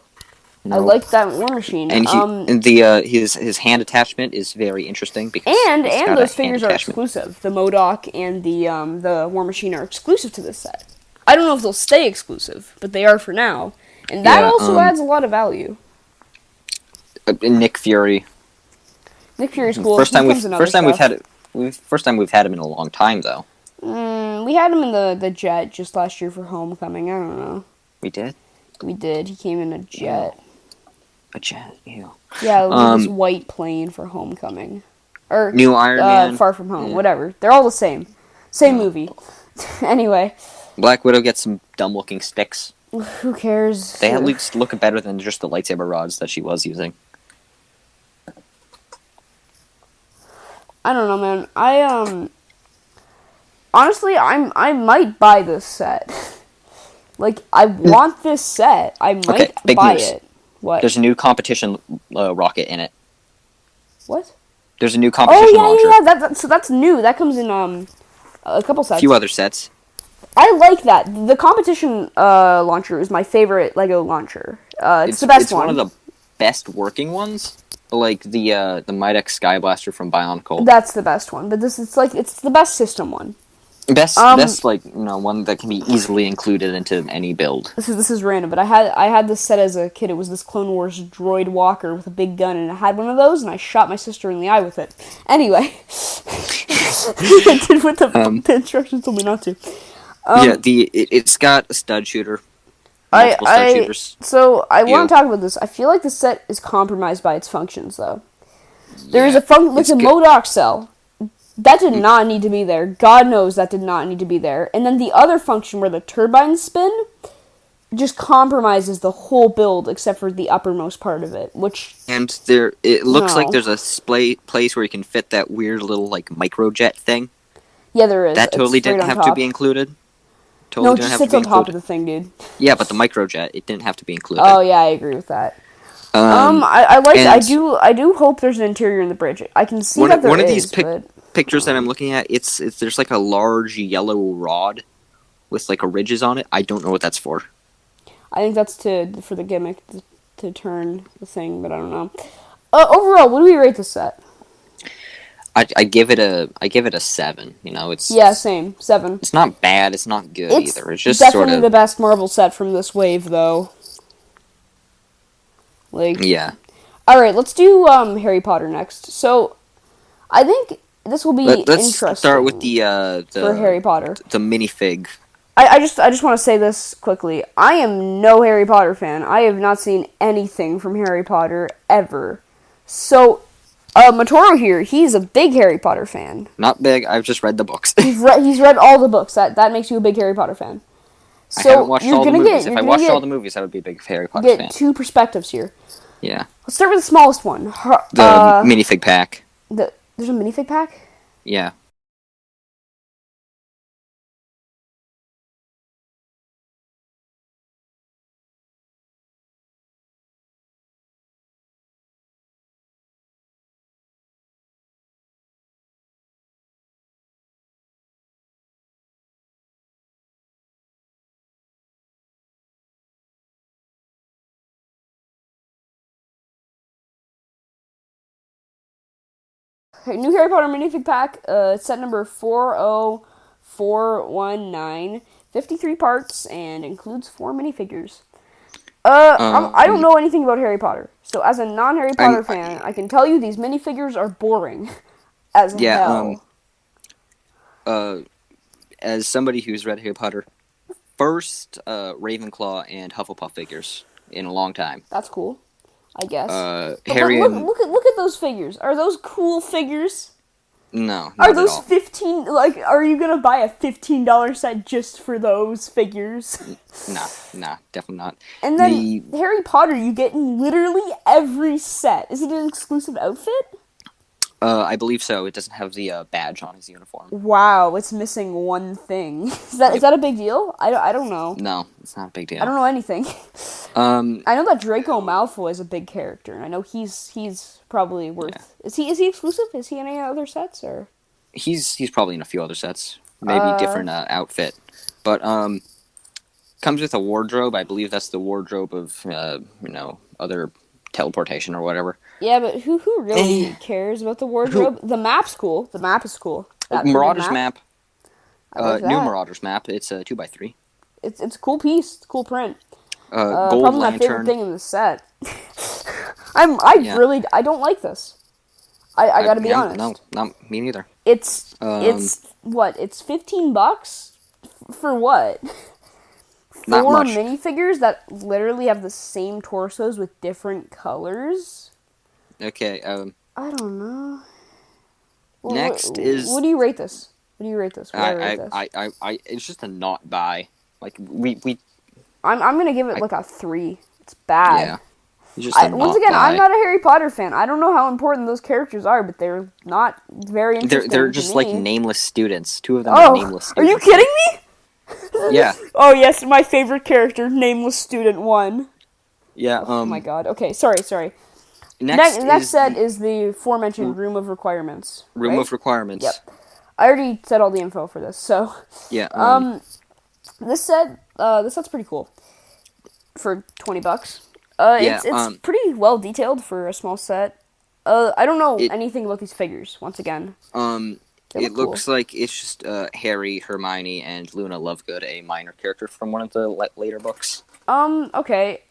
No. I like that War Machine. And his hand attachment is very interesting because and those figures are exclusive. The MODOK and the War Machine are exclusive to this set. I don't know if they'll stay exclusive, but they are for now, and that also adds a lot of value. Nick Fury. Nick Fury's cool. First time we've had him in a long time though. We had him in the jet just last year for Homecoming. I don't know. We did. We did. He came in a jet. Yeah. A jet, ew. Yeah, it was this white plane for Homecoming. Or New Iron Man. Far From Home, whatever. They're all the same. Same movie. Anyway. Black Widow gets some dumb-looking sticks. Who cares? They at least look better than just the lightsaber rods that she was using. I don't know, man. Honestly, I might buy this set. Like, I want this set. I might buy it. What? There's a new competition rocket in it. What? There's a new competition launcher. Oh, yeah. So that's new. That comes in a couple sets. A few other sets. I like that. The competition launcher is my favorite Lego launcher. It's the best one. It's one of the best working ones. Like the Midex Sky Blaster from Bionicle. That's the best one. But it's the best system one. Best one that can be easily included into any build. This is random, but I had this set as a kid. It was this Clone Wars droid walker with a big gun, and I had one of those, and I shot my sister in the eye with it. Anyway, I did what the instructions told me not to. It's got a stud shooter. Stud shooters. So I want to talk about this. I feel like the set is compromised by its functions, though. There is a MODOK cell. That did not need to be there. God knows that did not need to be there. And then the other function where the turbines spin just compromises the whole build except for the uppermost part of it, And it looks like there's a place where you can fit that weird little like microjet thing. Yeah, there is. That totally didn't have to be included. No, it just sits on top of the thing, dude. Yeah, but the microjet, it didn't have to be included. Oh yeah, I agree with that. I do hope there's an interior in the bridge. I can see that there is. One of these pictures that I'm looking at, it's there's like a large yellow rod with like ridges on it. I don't know what that's for. I think that's for the gimmick to turn the thing, but I don't know. Overall, what do we rate this set? I give it a 7. It's same 7. It's not bad. It's not good either. It's just definitely the best Marvel set from this wave, though. Yeah. All right, let's do Harry Potter next. So, I think this will be interesting. Let's start with the for Harry Potter, the minifig. I just want to say this quickly. I am no Harry Potter fan. I have not seen anything from Harry Potter ever. So, Motoro here, he's a big Harry Potter fan. Not big. I've just read the books. He's read all the books. That makes you a big Harry Potter fan. So I haven't watched all the movies. If I watched all the movies, I would be a big Harry Potter fan. Get two perspectives here. Yeah. Let's start with the smallest one. The minifig pack. There's a minifig pack? Yeah. Okay, new Harry Potter minifig pack, set number 40419, 53 parts, and includes 4 minifigures. I don't know anything about Harry Potter, so as a non-Harry Potter fan, I can tell you these minifigures are boring as hell. As somebody who's read Harry Potter, first Ravenclaw and Hufflepuff figures in a long time. That's cool. I guess. But Harry and look at those figures. Are those cool figures? no, Are not at those all. 15, like, are you gonna buy a $15 set just for those figures? Nah, definitely not. And then The Harry Potter, you get in literally every set. Is it an exclusive outfit? I believe so. It doesn't have the badge on his uniform. Wow, it's missing one thing. Is Yep. that a big deal? I don't know. No, it's not a big I deal. don't know anything. Um, I know that Draco Malfoy is a big character, and I know he's probably worth. Yeah. Is he exclusive? Is he in any other sets or? he's probably in a few other sets, maybe different outfit, but comes with a wardrobe. I believe that's the wardrobe of other teleportation or whatever. Yeah, but who really cares about the wardrobe? The map's cool. The map is cool. That Marauders map, I like new that. Marauders map. It's a 2x3. It's a cool piece. It's a cool print. Gold Probably my favorite lantern. thing in the set. Yeah. I don't like this. I gotta be honest. No, not me neither. It's what? It's $15 for what? Not Four much. minifigures that literally have the same torsos with different colors. Okay. I don't know. Well, Next is what do you rate this? What do you rate this? What do I rate this? it's just a not buy. Like we I'm gonna give it like a 3. It's bad. yeah. It's just a Once not again, buy. I'm not a Harry Potter fan. I don't know how important those characters are, but they're not very interesting. They're to just me. like nameless students. Two of them are nameless Are you students. kidding me? Yeah. Oh yes, my favorite character, Nameless Student 1. Yeah. Oh my god. Okay, sorry. Next Next set is the aforementioned Room of Requirements. Room right? of Requirements. Yep. I already said all the info for this, so Yeah. this set's pretty cool. For $20. It's pretty well detailed for a small set. I don't know anything about these figures. Once again, It looks like it's just Harry, Hermione, and Luna Lovegood, a minor character from one of the later books. Okay.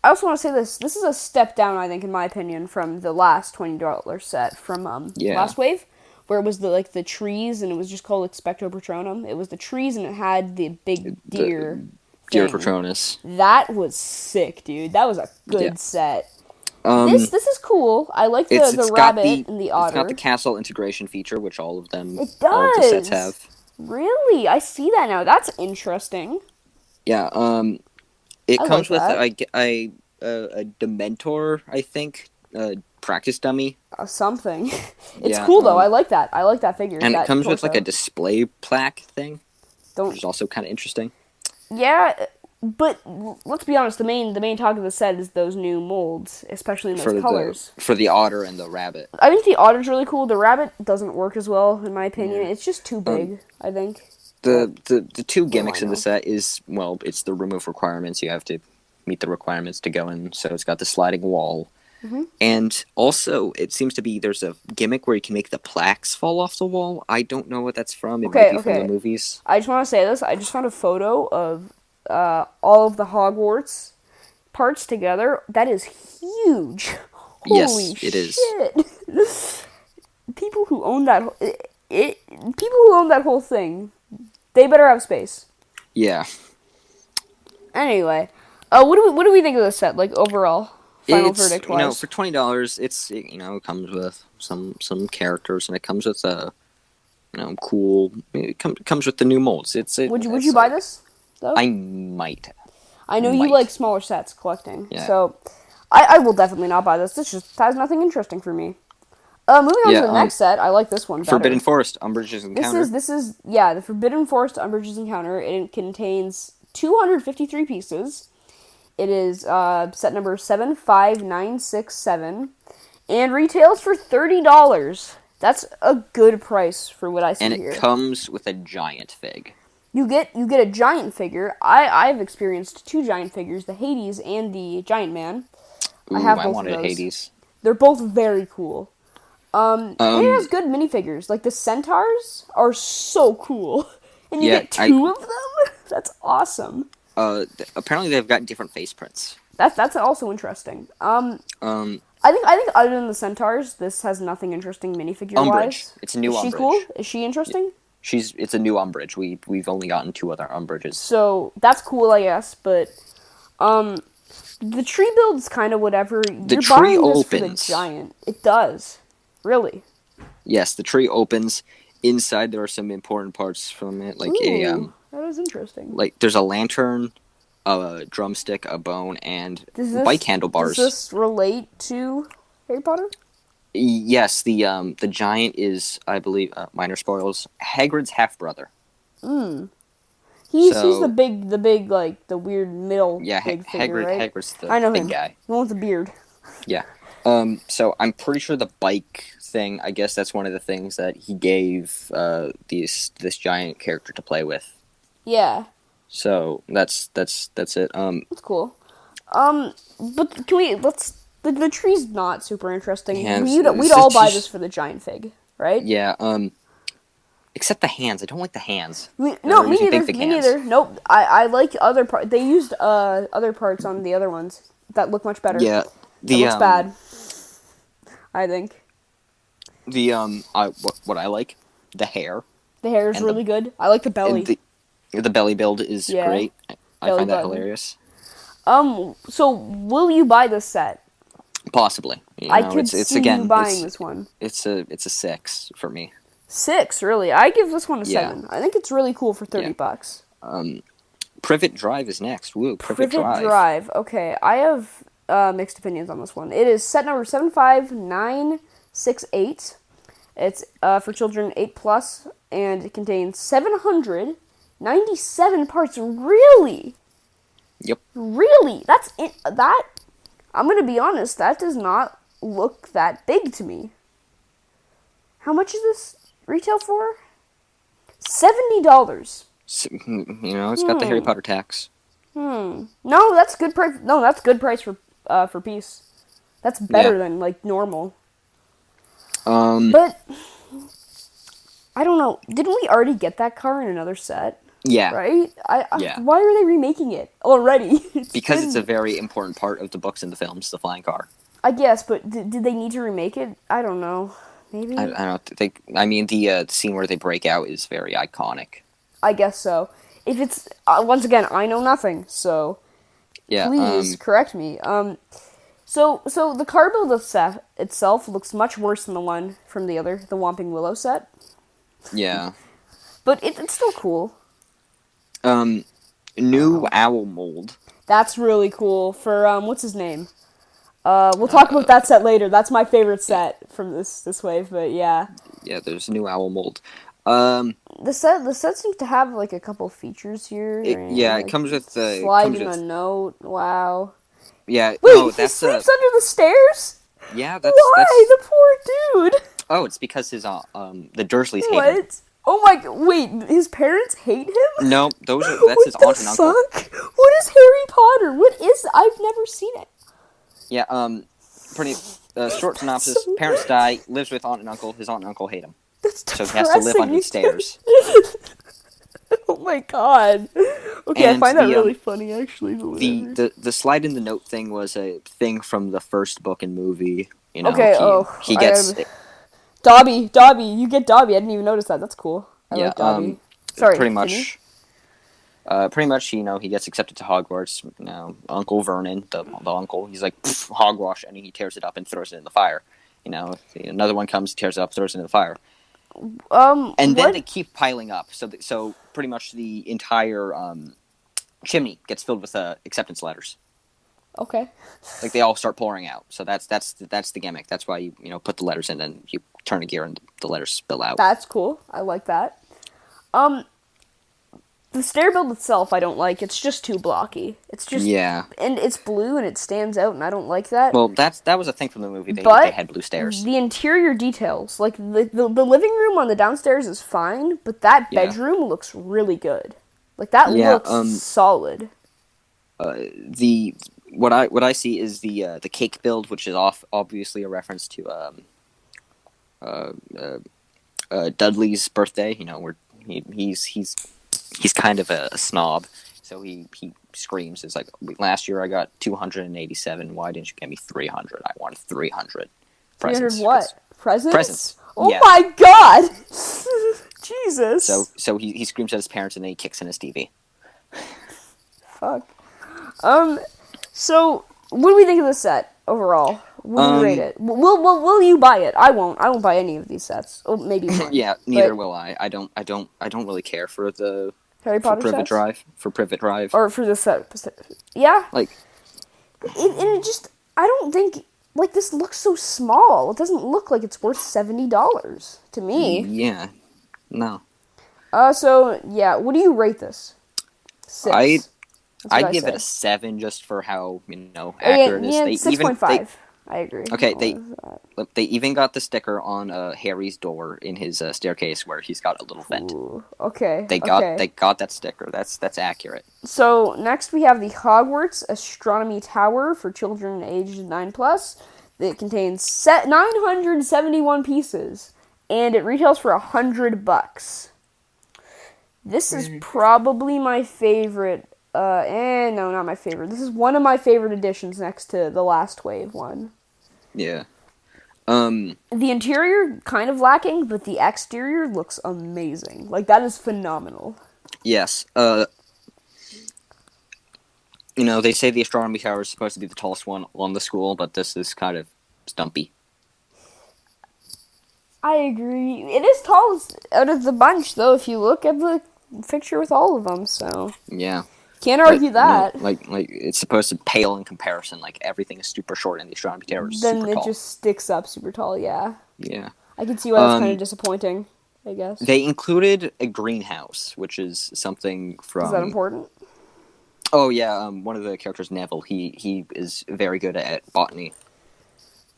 I also want to say this. This is a step down, I think, in my opinion, from the last $20 set from Last Wave, where it was the trees and it was just called Expecto Patronum. It was the trees and it had the big deer. Deer Patronus. That was sick, dude. That was a good set. This is cool. I like the rabbit and the otter. It's got the castle integration feature, which all of them, It all of the does. sets have. Really? I see that now. That's interesting. Yeah. It I comes like with that. a Dementor, I think, practice dummy, Something. It's Yeah, cool though. I like that. I like that figure. and that it comes with like torso. a display plaque thing, Don't. which is also kind of interesting. Yeah, but let's be honest. The main talk of the set is those new molds, especially in those colors. For the otter and the rabbit. I think the otter's really cool. The rabbit doesn't work as well, in my opinion. It's just too big. I think. The two gimmicks in know? the set is, well, it's the room of requirements. You have to meet the requirements to go in. So it's got the sliding wall. Mm-hmm. And also, it seems to be there's a gimmick where you can make the plaques fall off the wall. I don't know what that's from. It might be from the movies. I just want to say this. I just found a photo of all of the Hogwarts parts together. That is huge. Holy Yes, it is. shit. People who own that people who own that whole thing, they better have space. Yeah. Anyway, what do we think of this set? Like overall, final verdict wise. For $20, it comes with some characters, and it comes with cool. It comes with the new molds. Would you buy this? Though? I might. I know you like smaller sets collecting, Yeah. so I will definitely not buy this. This just has nothing interesting for me. Moving on to the next set, I like this one better. Forbidden Forest, Umbridge's Encounter. This is the Forbidden Forest Umbridge's Encounter. It contains 253 pieces. It is set number 75967, and retails for $30. That's a good price for what I see here. And it comes with a giant fig. You get a giant figure. I've experienced 2 giant figures, the Hades and the Giant Man. Ooh, I have I both wanted of those. Hades. They're both very cool. And it has good minifigures. Like the centaurs are so cool, and you get 2 of them. That's awesome. Apparently they've got different face prints. That's also interesting. I think other than the centaurs, this has nothing interesting minifigure wise. Umbridge. It's a new Umbridge. Is she cool? Is she interesting? It's a new Umbridge. We've only gotten 2 other Umbridges. So that's cool, I guess. But The tree build's kind of whatever. The You're tree buying this for the opens. giant. It does. Really. Yes, the tree opens. Inside there are some important parts from it, like Ooh, that was interesting. there's a lantern, a drumstick, a bone, and bike Does handlebars. this relate to Harry Potter? Yes, the giant is, I believe, minor spoilers, Hagrid's half brother. He's the big like the weird middle Yeah, big figure, right? Hagrid's the I know big him. guy. The one with the beard. Yeah. So I'm pretty sure the bike thing, I guess that's one of the things that he gave this giant character to play with. Yeah. So that's it. That's cool. But the tree's not super interesting. Yeah, We'd all buy this for the giant fig, right? Yeah. Except the hands. I don't like the hands. Me Usually neither. big Me hands. neither. Nope. I like other parts. They used other parts on the other ones that look much better. Yeah. It looks bad. I think what I like, the hair. the hair is really good. I like the belly. The belly build is great. I Belly find that button. hilarious. So will you buy this set? Possibly. I could see you buying this one. It's a 6 for me. 6, really? I give this one a Yeah. 7. I think it's really cool for $30. Privet Drive is next. Woo, Privet Drive. Okay, I have mixed opinions on this one. It is set number 75968. It's for children 8+, and it contains 797 parts. Really? Yep. Really? I'm gonna be honest, that does not look that big to me. How much is this retail for? $70. It's got the Harry Potter tax. No, that's good price. No, that's good price for piece. That's better than like normal. But I don't know. Didn't we already get that car in another set? Yeah. Right? Yeah. Why are they remaking it already? It's a very important part of the books and the films, the flying car. I guess, but did they need to remake it? I don't know. Maybe. I don't think. I mean, the scene where they break out is very iconic. I guess so. If it's once again, I know nothing, so yeah, please correct me. So the car build itself looks much worse than the one from the Whomping Willow set. Yeah. But it's still cool. New owl mold. That's really cool for what's his name? We'll talk about that set later. That's my favorite set from this wave, but yeah. Yeah, there's new owl mold. The set seems to have like a couple features here. It comes with the sliding a note. Wow. Yeah. Wait, no, he sleeps under the stairs? Yeah, Why? The poor dude. Oh, it's because his the Dursleys hate him. What? Oh my! Wait, his parents hate him? No, that's his aunt and uncle. What is Harry Potter? What is? I've never seen it. Yeah. Pretty short synopsis. Parents die. Lives with aunt and uncle. His aunt and uncle hate him. That's depressing. So he has to live under the stairs. Oh my god. Okay, And I find that really funny, actually. The slide in the note thing was a thing from the first book and movie. Okay. He gets. Dobby, you get Dobby. I didn't even notice that. That's cool. I like Dobby. Sorry. Pretty much. He gets accepted to Hogwarts. Uncle Vernon, the uncle, he's like hogwash, and he tears it up and throws it in the fire. Another one comes, tears it up, throws it in the fire. And then they keep piling up. So pretty much the entire chimney gets filled with acceptance letters. Okay. Like they all start pouring out. So that's the gimmick. That's why you put the letters in and you turn a gear and the letters spill out. That's cool. I like that. The stair build itself I don't like. It's just too blocky. It's just and it's blue and it stands out and I don't like that. Well, that was a thing from the movie. They had blue stairs. The interior details, like the living room on the downstairs is fine, but that bedroom looks really good. Like that looks solid. What I see is the cake build, which is obviously a reference to Dudley's birthday. Where he's kind of a snob, so he screams. It's like, last year I got 287. Why didn't you get me 300? I wanted 300 presents. 300 what? Presents? Oh yeah. My god! Jesus. So he screams at his parents and then he kicks in his TV. Fuck. So, what do we think of this set overall? What do you rate it? Will you buy it? I won't. I won't buy any of these sets. Oh, maybe one. Yeah, neither will I. I don't really care for the Harry for Potter Privet sets? Drive. For Privet Drive. Or for this set. Yeah. Like, And it just, I don't think, like, this looks so small. It doesn't look like it's worth $70 to me. yeah. No. So, yeah, what do you rate this? 6. I'd give it a 7 just for how, accurate it is. Yeah, They 6.5. I agree. Okay, they even got the sticker on Harry's door in his staircase where he's got a little vent. Ooh, okay. They got that sticker. That's accurate. So next we have the Hogwarts Astronomy Tower for children aged 9+. It contains 971 pieces, and it retails for $100. This is probably my favorite. No, not my favorite. This is one of my favorite editions next to the Last Wave one. Yeah. The interior kind of lacking, but the exterior looks amazing. Like, that is phenomenal. Yes. They say the astronomy tower is supposed to be the tallest one on the school, but this is kind of stumpy. I agree. It is tallest out of the bunch, though, if you look at the picture with all of them, so... Yeah. Can't argue that. Like it's supposed to pale in comparison. Like, everything is super short, and the astronomy tower is then super it tall. just sticks up super tall, yeah. Yeah. I can see why that's kind of disappointing, I guess. They included a greenhouse, which is something from... Is that important? Oh, yeah, one of the characters, Neville, he is very good at botany.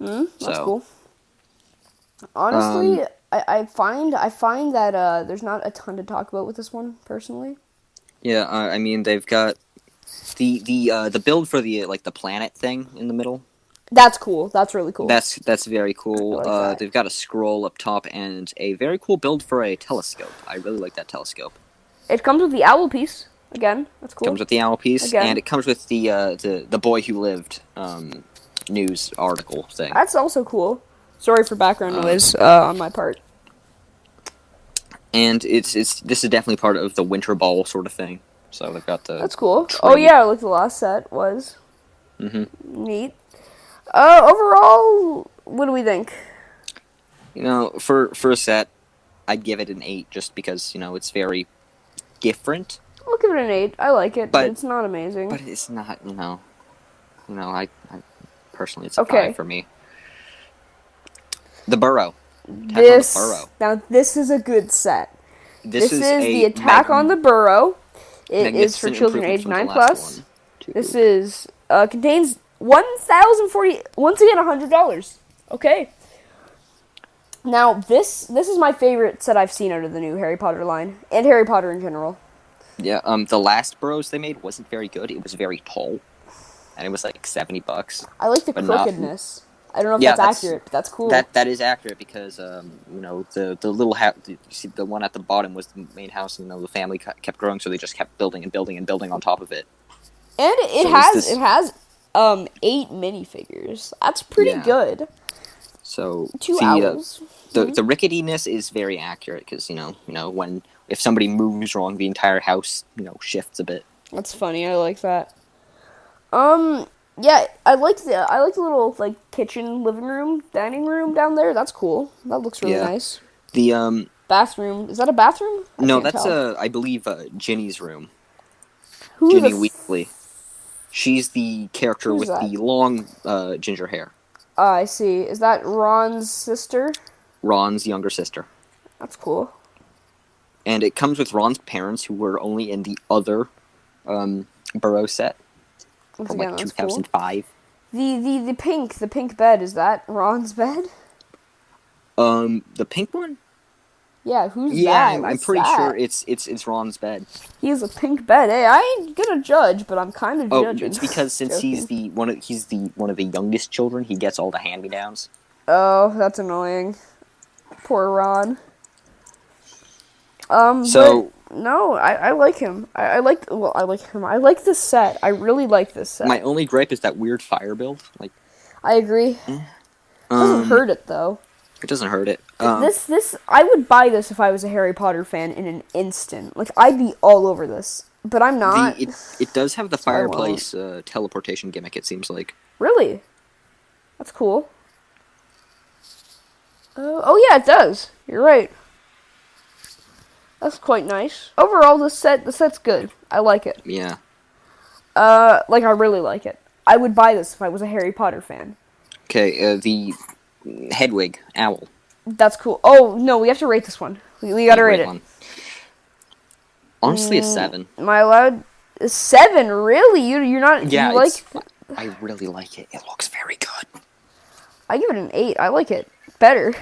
That's cool. Honestly, I find that there's not a ton to talk about with this one, personally. Yeah, I mean, they've got the build for the planet thing in the middle. That's cool. That's really cool. That's very cool. I like that. They've got a scroll up top and a very cool build for a telescope. I really like that telescope. It comes with the owl piece. Again, that's cool. Comes with the owl piece, Again. and it comes with the Boy Who Lived news article thing. That's also cool. Sorry for background noise on my part. And this is definitely part of the winter ball sort of thing. So they've got the... That's cool. tree. Oh yeah, like the last set was. Neat. Overall, what do we think? For a set, I'd give it an 8 just because, it's very different. I'll give it an 8. I like it, but it's not amazing. But it's not, I personally, it's a Okay. 5 for me. The Burrow. This On the Burrow. Now this is a good set. This is a the Attack on the Burrow. It is for magnificent children improvement aged from the 9 last plus. one, too. This is contains 1,040. Once again, $100. Okay. Now this is my favorite set I've seen out of the new Harry Potter line and Harry Potter in general. Yeah. The last Burrows they made wasn't very good. It was very tall, and it was like $70. I like the But not- crookedness. I don't know if Yeah, that's accurate, but that's cool. That is accurate because the little house. You see, the one at the bottom was the main house. And, the family kept growing, so they just kept building and building and building on top of it. And it So has 8 minifigures. That's pretty Yeah. good. So 2 owls. the ricketiness is very accurate because if somebody moves wrong, the entire house shifts a bit. That's funny. I like that. Yeah, I like the little kitchen, living room, dining room down there. That's cool. That looks really nice. The Bathroom. Is that a bathroom? No, can't that's tell. I believe Ginny's room. Who's Ginny the Weasley. She's the character Who's with that? the long ginger hair. I see. Is that Ron's sister? Ron's younger sister. That's cool. And it comes with Ron's parents, who were only in the other Burrow set Once from again, that's cool. 2005. The pink bed, is that Ron's bed? The pink one? Yeah, who's Yeah, that? I'm What's pretty that? sure it's Ron's bed. He has a pink bed. Hey, I ain't gonna judge, but I'm kind of Oh, judging. it's because since he's one of the youngest children, he gets all the hand-me-downs. Oh, that's annoying. Poor Ron. So but no, I like him. I like him. I like this set. I really like this set. my only gripe is that weird fire build. Like, I agree. Doesn't hurt it though. it doesn't hurt it. This I would buy this if I was a Harry Potter fan in an instant. Like, I'd be all over this. but I'm not. It does have the So I won't. fireplace teleportation gimmick. It seems like. Really? That's cool. Oh yeah, it does. You're right. That's quite nice. Overall, the set's good. I like it. Yeah. Like I really like it. I would buy this if I was a Harry Potter fan. Okay. The Hedwig owl. That's cool. Oh no, we have to rate this one. We gotta rate it. One. Honestly, a 7. Am I allowed? A 7? Really? You're not? Yeah, You like? I really like it. It looks very good. I give it an 8. I like it better.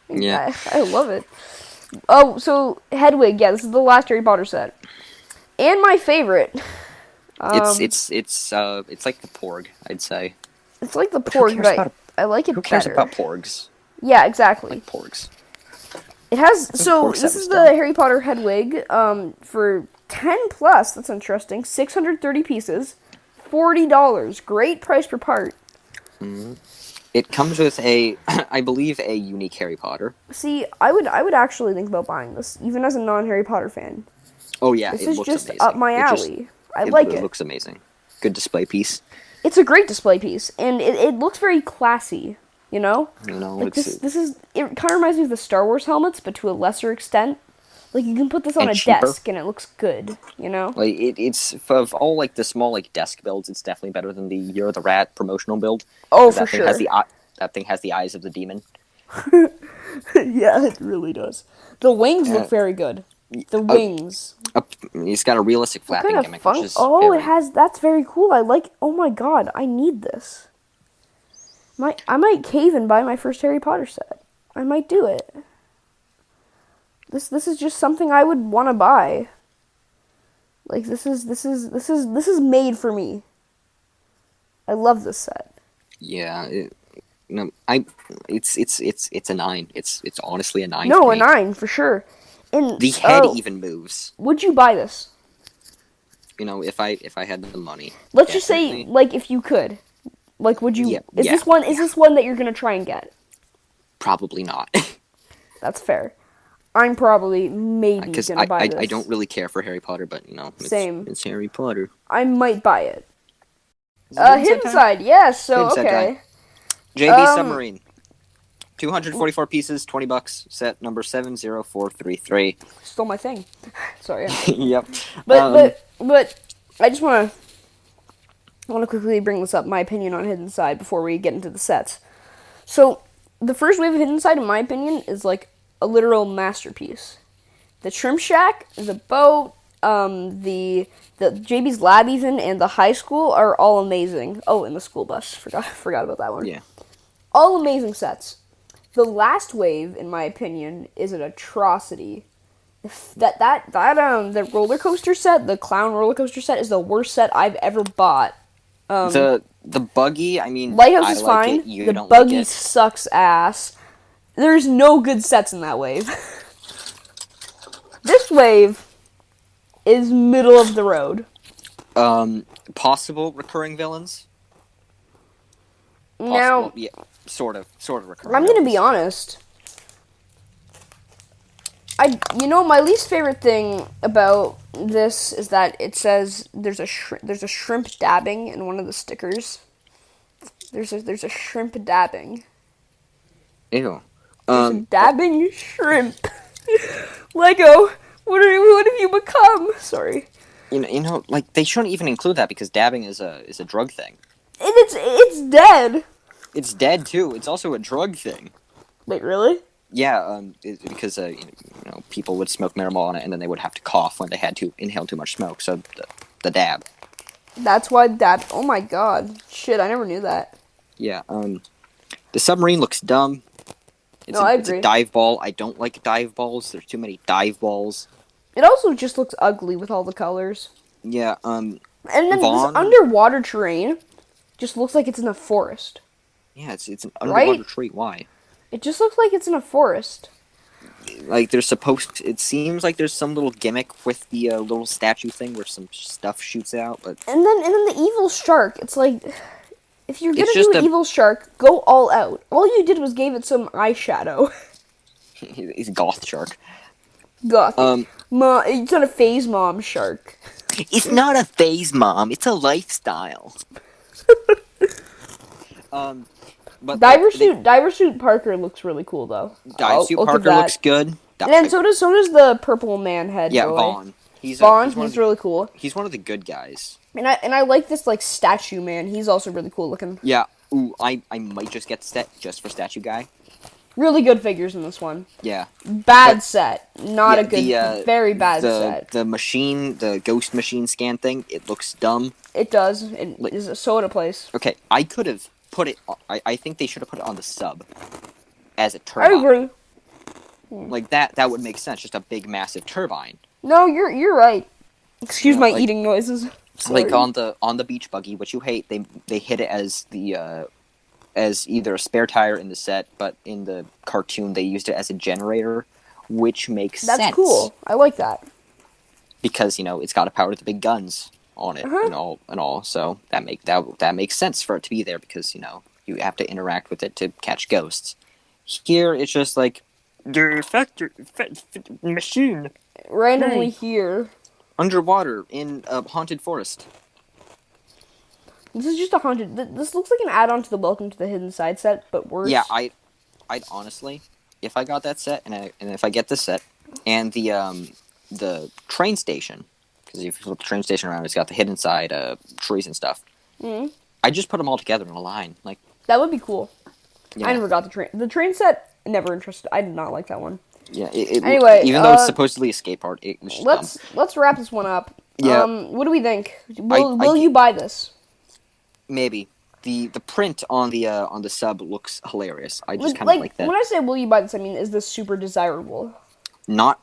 Yeah. I love it. Oh, so Hedwig. Yeah, this is the last Harry Potter set, and my favorite. It's like the Porg, I'd say. It's like the But who porg, cares but I like it Who cares better. about Porgs? Yeah, exactly. Like Porgs. It has, so porg set this was is the done. Harry Potter Hedwig, for 10 plus, that's interesting, 630 pieces, $40, great price per part. It comes with I believe, a unique Harry Potter. See, I would actually think about buying this, even as a non-Harry Potter fan. Oh yeah, This it is looks just amazing. up my alley. I like it. It looks amazing. Good display piece. It's a great display piece, and it looks very classy, you know? You know, Like, it's it kind of reminds me of the Star Wars helmets, but to a lesser extent. Like, you can put this on And a cheaper. desk, and it looks good, you know? like it's of all like the small like desk builds. It's definitely better than the You're the Rat promotional build. Oh, That for thing has sure. that thing has the eyes of the demon. Yeah, it really does. The wings look very good. The wings. He's got a realistic What flapping kind of gimmick, fun? which is Oh, very, it has. That's very cool. I like. Oh my god, I need this. I might cave and buy my first Harry Potter set. I might do it. This is just something I would want to buy. Like this is made for me. I love this set. yeah. It's a 9. It's honestly a 9. No, for a me. 9 for sure. And The head even moves. would you buy this? You know, if I had the money. Let's just say, definitely. like, if you could, like, would you? Yeah, is yeah, this one? Is this one that you're gonna try and get? Probably not. That's fair. I'm probably maybe Because gonna buy this. I don't really care for Harry Potter, but you know, Same. It's Harry Potter. I might buy it. Is it Hidden time? side, yes. So Hidden side okay. JB Submarine. 244 pieces, $20. Set number 70433. Stole my thing. Sorry. Yep. But I just want to quickly bring this up. My opinion on Hidden Side before we get into the sets. So the first wave of Hidden Side, in my opinion, is like a literal masterpiece. The Shrimp Shack, the boat, the JB's lab even, and the high school are all amazing. Oh, and the school bus. Forgot about that one. Yeah. All amazing sets. The last wave, in my opinion, is an atrocity. The roller coaster set, the clown roller coaster set, is the worst set I've ever bought. The buggy, I mean, Lighthouse I is like fine. it. You The don't buggy like it. sucks ass. There's no good sets in that wave. This wave is middle of the road. Possible recurring villains. Now, Possible, yeah, sort of recurring. I'm gonna be villains. honest. My least favorite thing about this is that it says there's a shrimp dabbing in one of the stickers. There's a shrimp dabbing. Ew. There's a dabbing shrimp. Lego, what have you become? Sorry. You know, like they shouldn't even include that because dabbing is a drug thing. And it's dead. It's dead too. It's also a drug thing. Wait, really? Yeah, because people would smoke marijuana and then they would have to cough when they had to inhale too much smoke. So the dab. That's why dab. Oh my god, shit! I never knew that. Yeah. The submarine looks dumb. I It's agree. a dive ball. I don't like dive balls. There's too many dive balls. It also just looks ugly with all the colors. Yeah. And then Vaughn? this underwater terrain just looks like it's in a forest. Yeah, it's an underwater tree. Why? It just looks like it's in a forest. Like it seems like there's some little gimmick with the little statue thing where some stuff shoots out, but And then the evil shark. It's like, if you're gonna It's do just an a- evil shark, go all out. All you did was gave it some eyeshadow. he's a goth shark. Gothic. Um, It's not a phase mom shark. It's not a phase, Mom. It's a lifestyle. Um, but like Diver suit Parker looks really cool though. Dive Suit I'll give Parker looks that. good. And then so does the purple man head Yeah, boy. Vaughn. Vaughn, he's really cool. He's one of the good guys. And I like this like statue man. He's also really cool looking. Yeah. Ooh, I might just get set just for statue guy. Really good figures in this one. Yeah. Bad set. Not Yeah, a good, very bad set. The machine, the ghost machine scan thing, it looks dumb. It does. It is so out of place. Okay, I could have put it. I think they should have put it on the sub as a turbine. I agree. Like that would make sense. Just a big, massive turbine. No, you're right. Excuse my like, eating noises. Sorry. Like on the beach buggy, which you hate. They hit it as the as either a spare tire in the set, but in the cartoon they used it as a generator, which makes sense. That's cool. I like that. Because it's got to power the big guns on it and all. So that makes sense for it to be there because you have to interact with it to catch ghosts. Here it's just like the machine Randomly here. underwater in a haunted forest. This is just a haunted. This looks like an add-on to the Welcome to the Hidden Side set, but worse. Yeah, I'd honestly, if I got that set and if I get this set and the train station, because if you flip the train station around, it's got the hidden side trees and stuff. Mm-hmm. I just put them all together in a line, like that would be cool. Yeah. I never got the train. The train set never interested. I did not like that one. Yeah. Anyway, even though it's supposedly a skate park, it was just dumb. Let's wrap this one up. Yeah. What do we think? Will you buy this? Maybe. The print on the sub looks hilarious. I just kind of like that. When I say will you buy this, I mean is this super desirable? Not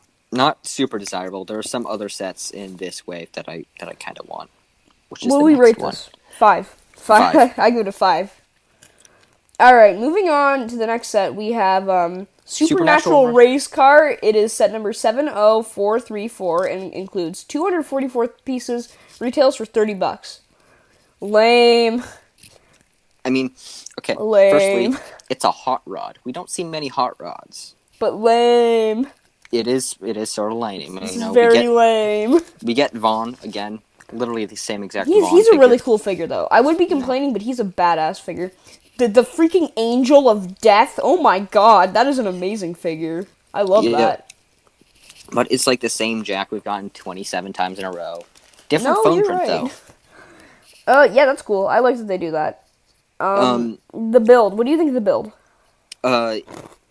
super desirable. There are some other sets in this wave that I kind of want. Which is what do we rate this? 5. I give it a 5. All right, moving on to the next set, we have Supernatural Race Car. It is set number 70434 and includes 244 pieces. Retails for $30. Lame. I mean, okay. Lame. Firstly, it's a hot rod. We don't see many hot rods. But lame. It is sort of lame. This is very lame. We get Vaughn again, literally the same exact. He's a really cool figure, though. I would be complaining, but he's a badass figure. The freaking Angel of Death. Oh my god, that is an amazing figure. I love that. But it's like the same Jack we've gotten 27 times in a row. Different phone print, though. Yeah, that's cool. I like that they do that. The build. What do you think of the build?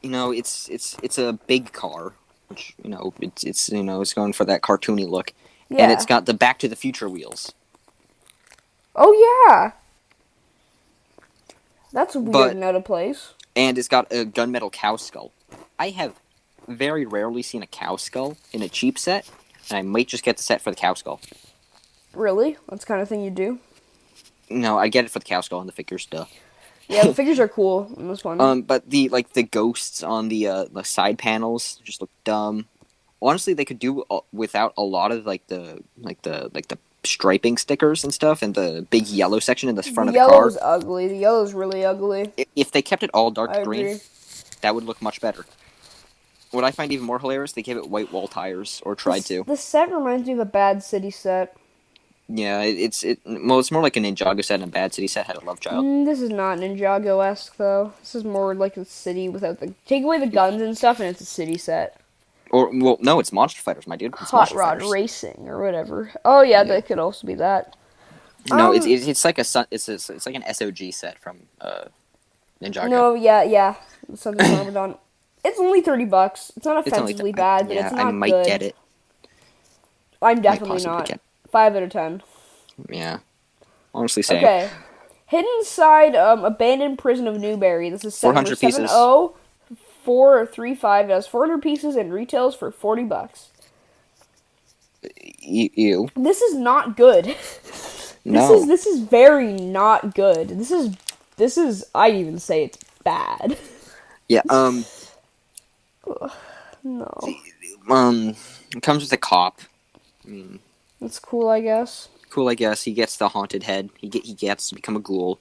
It's a big car, which it's going for that cartoony look, yeah. And it's got the Back to the Future wheels. Oh yeah, that's weird and out of place. And it's got a gunmetal cow skull. I have very rarely seen a cow skull in a cheap set, and I might just get the set for the cow skull. Really? That's the kind of thing you do? No, I get it for the cow skull and the figures, duh. Yeah, the figures are cool in this one. But the ghosts on the side panels just look dumb. Honestly, they could do without a lot of the striping stickers and stuff, and the big yellow section in the front of the car. The yellow's ugly. The yellow's really ugly. If they kept it all dark green, agree. that would look much better. What I find even more hilarious, they gave it white wall tires, or tried to. The set reminds me of a Bad City set. Yeah, it's more like a Ninjago set, and a Bad City set had a love child. This is not Ninjago-esque, though. This is more like a city without the... Take away the guns and stuff, and it's a city set. No, it's Monster Fighters, my dude. It's Hot Rod Racing, or whatever. Oh, yeah, that could also be that. No, it's like it's like an SOG set from Ninjago. No, yeah. Something Ramadan. It's only $30. It's not offensively bad, but it's not good. I might get it. I'm definitely not. 5 out of 10. Yeah. Honestly, same. Okay. Hidden Side, Abandoned Prison of Newberry. This is 400 pieces. 70435. It has 400 pieces and retails for $40. Ew. This is not good. No. This is very not good. This is I'd even say it's bad. Yeah, No. It comes with a cop. That's cool, I guess. Cool, I guess. He gets the haunted head. He gets to become a ghoul.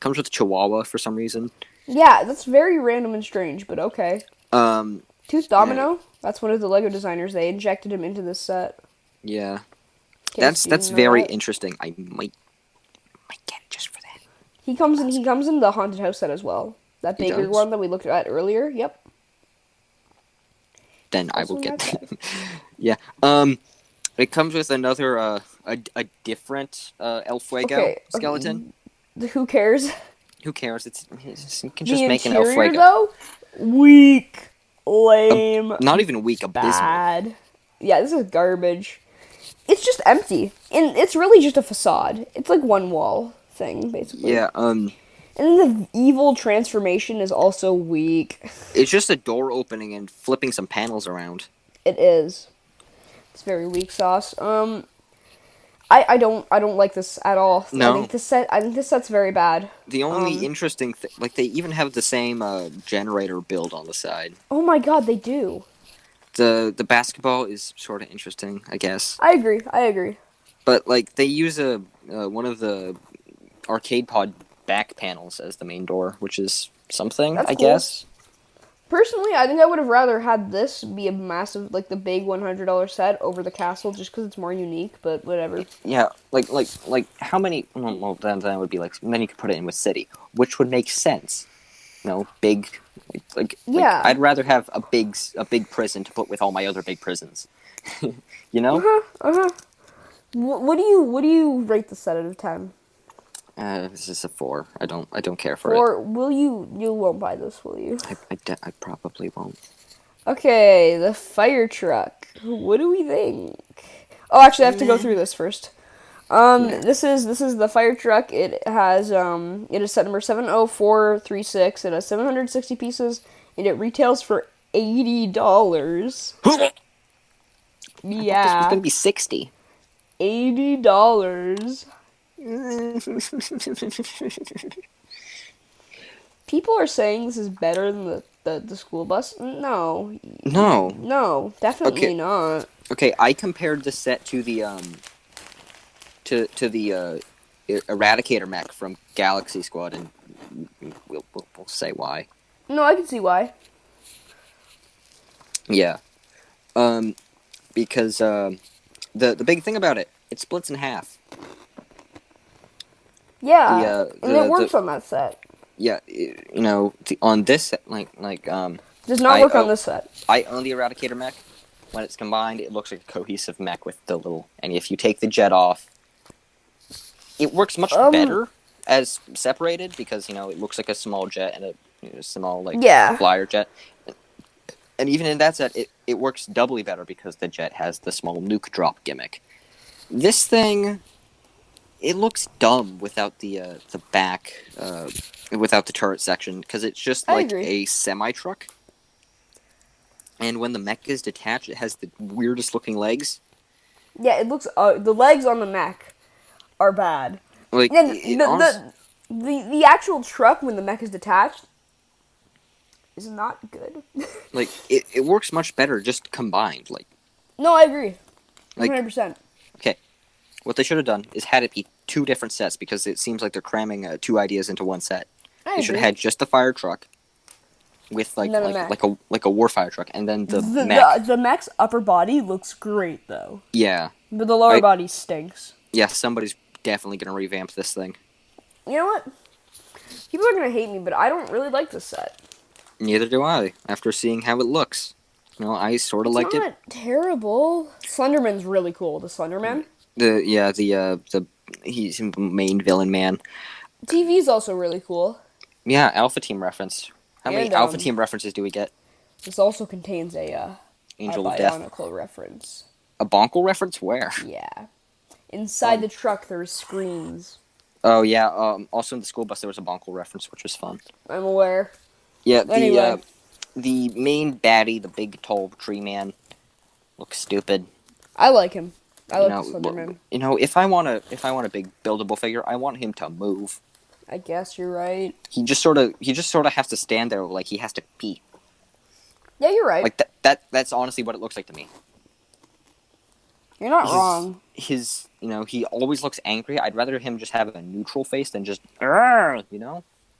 Comes with a chihuahua for some reason. Yeah, that's very random and strange, but okay. Tooth Domino? Yeah. That's one of the Lego designers. They injected him into this set. Yeah. That's very interesting. I might get it just for that. He comes in the haunted house set as well. That He bigger does? one that we looked at earlier. Yep. Then I Also will in get that set. that. Yeah. It comes with another a different El Fuego Okay. skeleton. Who cares? Who cares? You can just The make an El interior Fuego. though, weak, lame, Not even weak, abysmal. bad. Yeah, this is garbage. It's just empty, and it's really just a facade. It's like one wall thing, basically. Yeah. And then the evil transformation is also weak. It's just a door opening and flipping some panels around. It is. It's very weak sauce. I don't like this at all. No. I think this set's very bad. The only interesting thing, like they even have the same generator build on the side. Oh my god, they do. The basketball is sort of interesting, I guess. I agree. I agree. But like they use a one of the arcade pod back panels as the main door, which is something, That's I cool. guess. Personally, I think I would have rather had this be a massive, like the big $100 set over the castle, just because it's more unique. But whatever. Yeah, like how many? Well, then would be like then you could put it in with city, which would make sense. You know, big. Yeah. I'd rather have a big prison to put with all my other big prisons. You know. What do you rate the set out of 10? This is a 4. I don't care for it. Or you won't buy this, will you? I probably won't. Okay, the fire truck. What do we think? Oh, actually, I have to go through this first. This is the fire truck. It is set number 70436. It has 760 pieces, and it retails for $80. Yeah, This was gonna be 60. $80. People are saying this is better than the school bus. No, No, definitely Okay. not. Okay, I compared the set to the to the Eradicator mech from Galaxy Squad, and we'll say why. No, I can see why. Yeah, because the big thing about it splits in half. Yeah, and it works on that set. Yeah, on this set, Does not work on this set. I own the Eradicator mech. When it's combined, it looks like a cohesive mech with the little. And if you take the jet off, it works much better as separated because it looks like a small jet and a small flyer jet. And even in that set, it works doubly better because the jet has the small nuke drop gimmick. This thing, it looks dumb without the back, without the turret section because it's just like a semi truck. And when the mech is detached, it has the weirdest looking legs. Yeah, it looks. The legs on the mech are bad. Like the actual truck when the mech is detached is not good. Like it works much better just combined. No, I agree. 100%. Okay, what they should have done is had it be 2 different sets because it seems like they're cramming 2 ideas into one set. They should have had just the fire truck. With like a warfire truck, and then the mech. The mech's upper body looks great though. Yeah, but the lower body stinks. Yeah, somebody's definitely gonna revamp this thing. You know what? People are gonna hate me, but I don't really like this set. Neither do I. After seeing how it looks, I sort of liked it. It's not terrible. Slenderman's really cool. The Slenderman. He's the main villain man. TV's also really cool. Yeah, Alpha Team reference. How many Alpha Team references do we get? This also contains a Angel of Death reference. A Bonkle reference? Where? Yeah. Inside the truck, there's screens. Oh, yeah. Also in the school bus, there was a Bonkle reference, which was fun. I'm aware. Yeah, anyway. The main baddie, the big, tall tree man, looks stupid. I like him. I like the Slenderman. If I want a big buildable figure, I want him to move. I guess you're right. He just sort of has to stand there like he has to pee. Yeah, you're right. Like that's honestly what it looks like to me. You're not wrong. He always looks angry. I'd rather him just have a neutral face than just I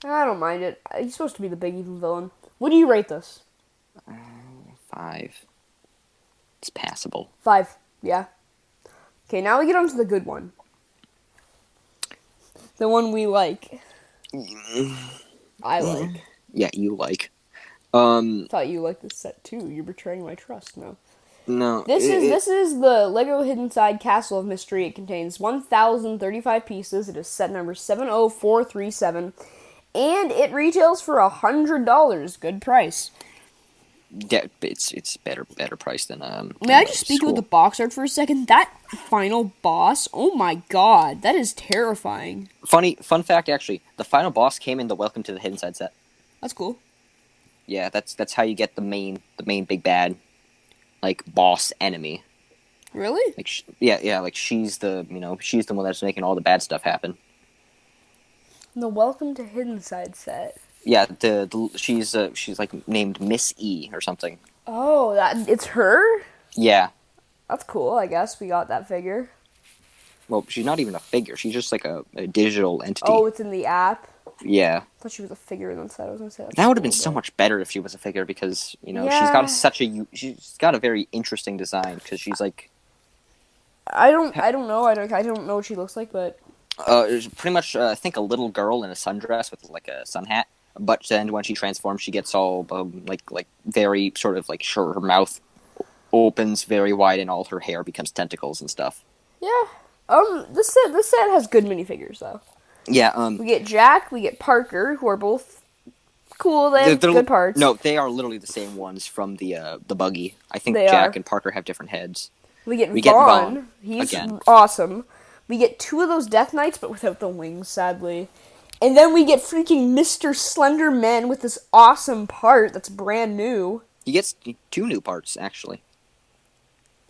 don't mind it. He's supposed to be the big evil villain. What do you rate this? 5. It's passable. 5. Yeah. Okay, now we get on to the good one. The one we like. I like. Yeah, you like. Thought you liked this set too. You're betraying my trust. No. No. This is the Lego Hidden Side Castle of Mystery. It contains 1,035 pieces. It is set number 70437, and it retails for $100. Good price. Yeah, it's better price than May I just speak about the box art for a second? That final boss, oh my god, that is terrifying. Fun fact, actually, the final boss came in the Welcome to the Hidden Side set. That's cool. Yeah, that's how you get the main big bad, like, boss enemy. Really? Like, like she's the one that's making all the bad stuff happen. The Welcome to Hidden Side set. Yeah, she's like named Miss E or something. Oh, it's her? Yeah. That's cool, I guess. We got that figure. Well, she's not even a figure. She's just like a digital entity. Oh, it's in the app? Yeah. I thought she was a figure inside. I was gonna say that would have been so much better if she was a figure because she's got a very interesting design because she's like. I don't know. I don't know what she looks like, but. Pretty much, I think a little girl in a sundress with like a sun hat. But then when she transforms, she gets all like very sort of like sure her mouth opens very wide and all her hair becomes tentacles and stuff. Yeah. This set has good minifigures though. Yeah. We get Jack, we get Parker, who are both cool. They have good parts. No, they are literally the same ones from the buggy. I think They Jack are. and Parker have different heads. We get Vaughn. He's again. Awesome. We get 2 of those Death Knights, but without the wings, sadly. And then we get freaking Mr. Slender Man with this awesome part that's brand new. He gets 2 new parts, actually.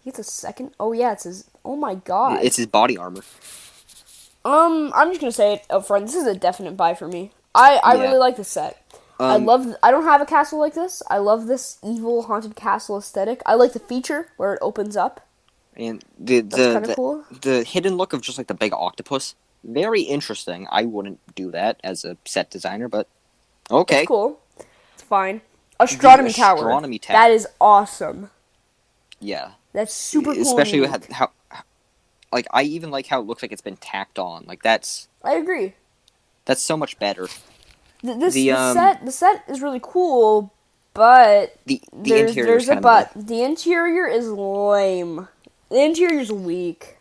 He gets a second? Oh, yeah, it's his... Oh, my God. It's his body armor. I'm just gonna say it up front. This is a definite buy for me. I really like this set. I don't have a castle like this. I love this evil haunted castle aesthetic. I like the feature where it opens up. And that's kind of cool. The hidden look of just like the big octopus. Very interesting. I wouldn't do that as a set designer, but okay. It's cool. It's fine. Astronomy Tower. Astronomy Tower. That is awesome. Yeah. That's super cool. Especially with how like, I even like how it looks like it's been tacked on. Like, that's... I agree. That's so much better. The set is really cool, but... The interior is kind of... But. The interior is lame. The interior is weak.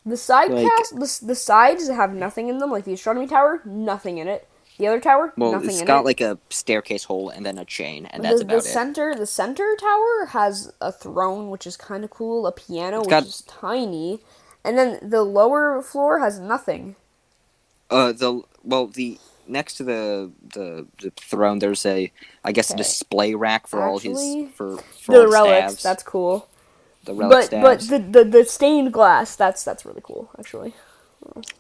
The side the sides have nothing in them, like the Astronomy Tower, nothing in it. The other tower, nothing in it. It's got like a staircase hole and then a chain, and that's about it. The center tower has a throne, which is kind of cool, a piano, which is tiny, and then the lower floor has nothing. Next to the throne, there's a display rack for all his for the relics. Stabs. That's cool. The relic stabs. But the stained glass, that's really cool, actually.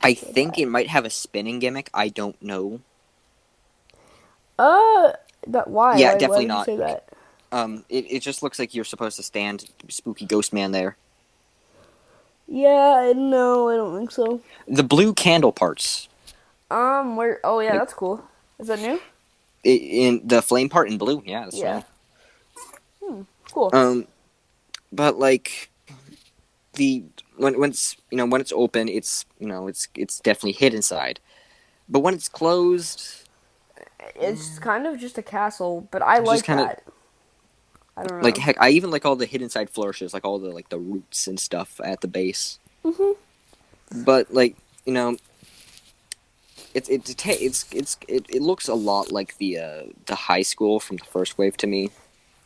I think it might have a spinning gimmick. I don't know. But why? Yeah, why, definitely why not. Would you say that? It just looks like you're supposed to stand spooky ghost man there. Yeah, no, I don't think so. The blue candle parts. Where? Oh yeah, that's cool. Is that new? In the flame part in blue, yeah. That's yeah. Cool. But like when it's open, it's definitely hid inside. But when it's closed, it's kind of just a castle. But I like that. I don't know. Like heck, I even like all the hidden side flourishes, like all the the roots and stuff at the base. Mhm. But like it looks a lot like the high school from the first wave to me.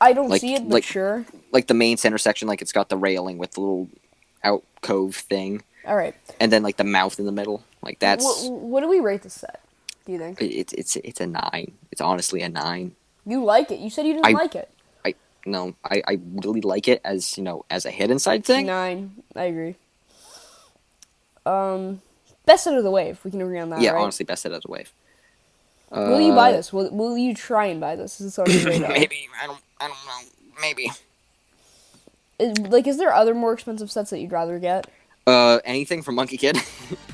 I don't see it, but sure. Like the main center section, like it's got the railing with the little alcove thing. All right. And then like the mouth in the middle, like that's. What do we rate this set? Do you think? It's a 9. It's honestly a 9. You like it? You said you didn't like it. I really like it as as a hidden side thing. 9. I agree. Best set of the wave. We can agree on that. Yeah, right? honestly, best set of the wave. Will you buy this? Will you try and buy this? Is this maybe I don't know. Maybe. Is there other more expensive sets that you'd rather get? Anything from Monkey Kid.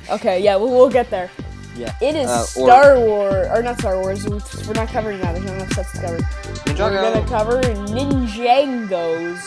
Okay, yeah, we'll get there. Yeah. It is Star Wars, or not Star Wars. We're not covering that. There's not enough sets to cover. Ninjago. We're gonna cover Ninjangos.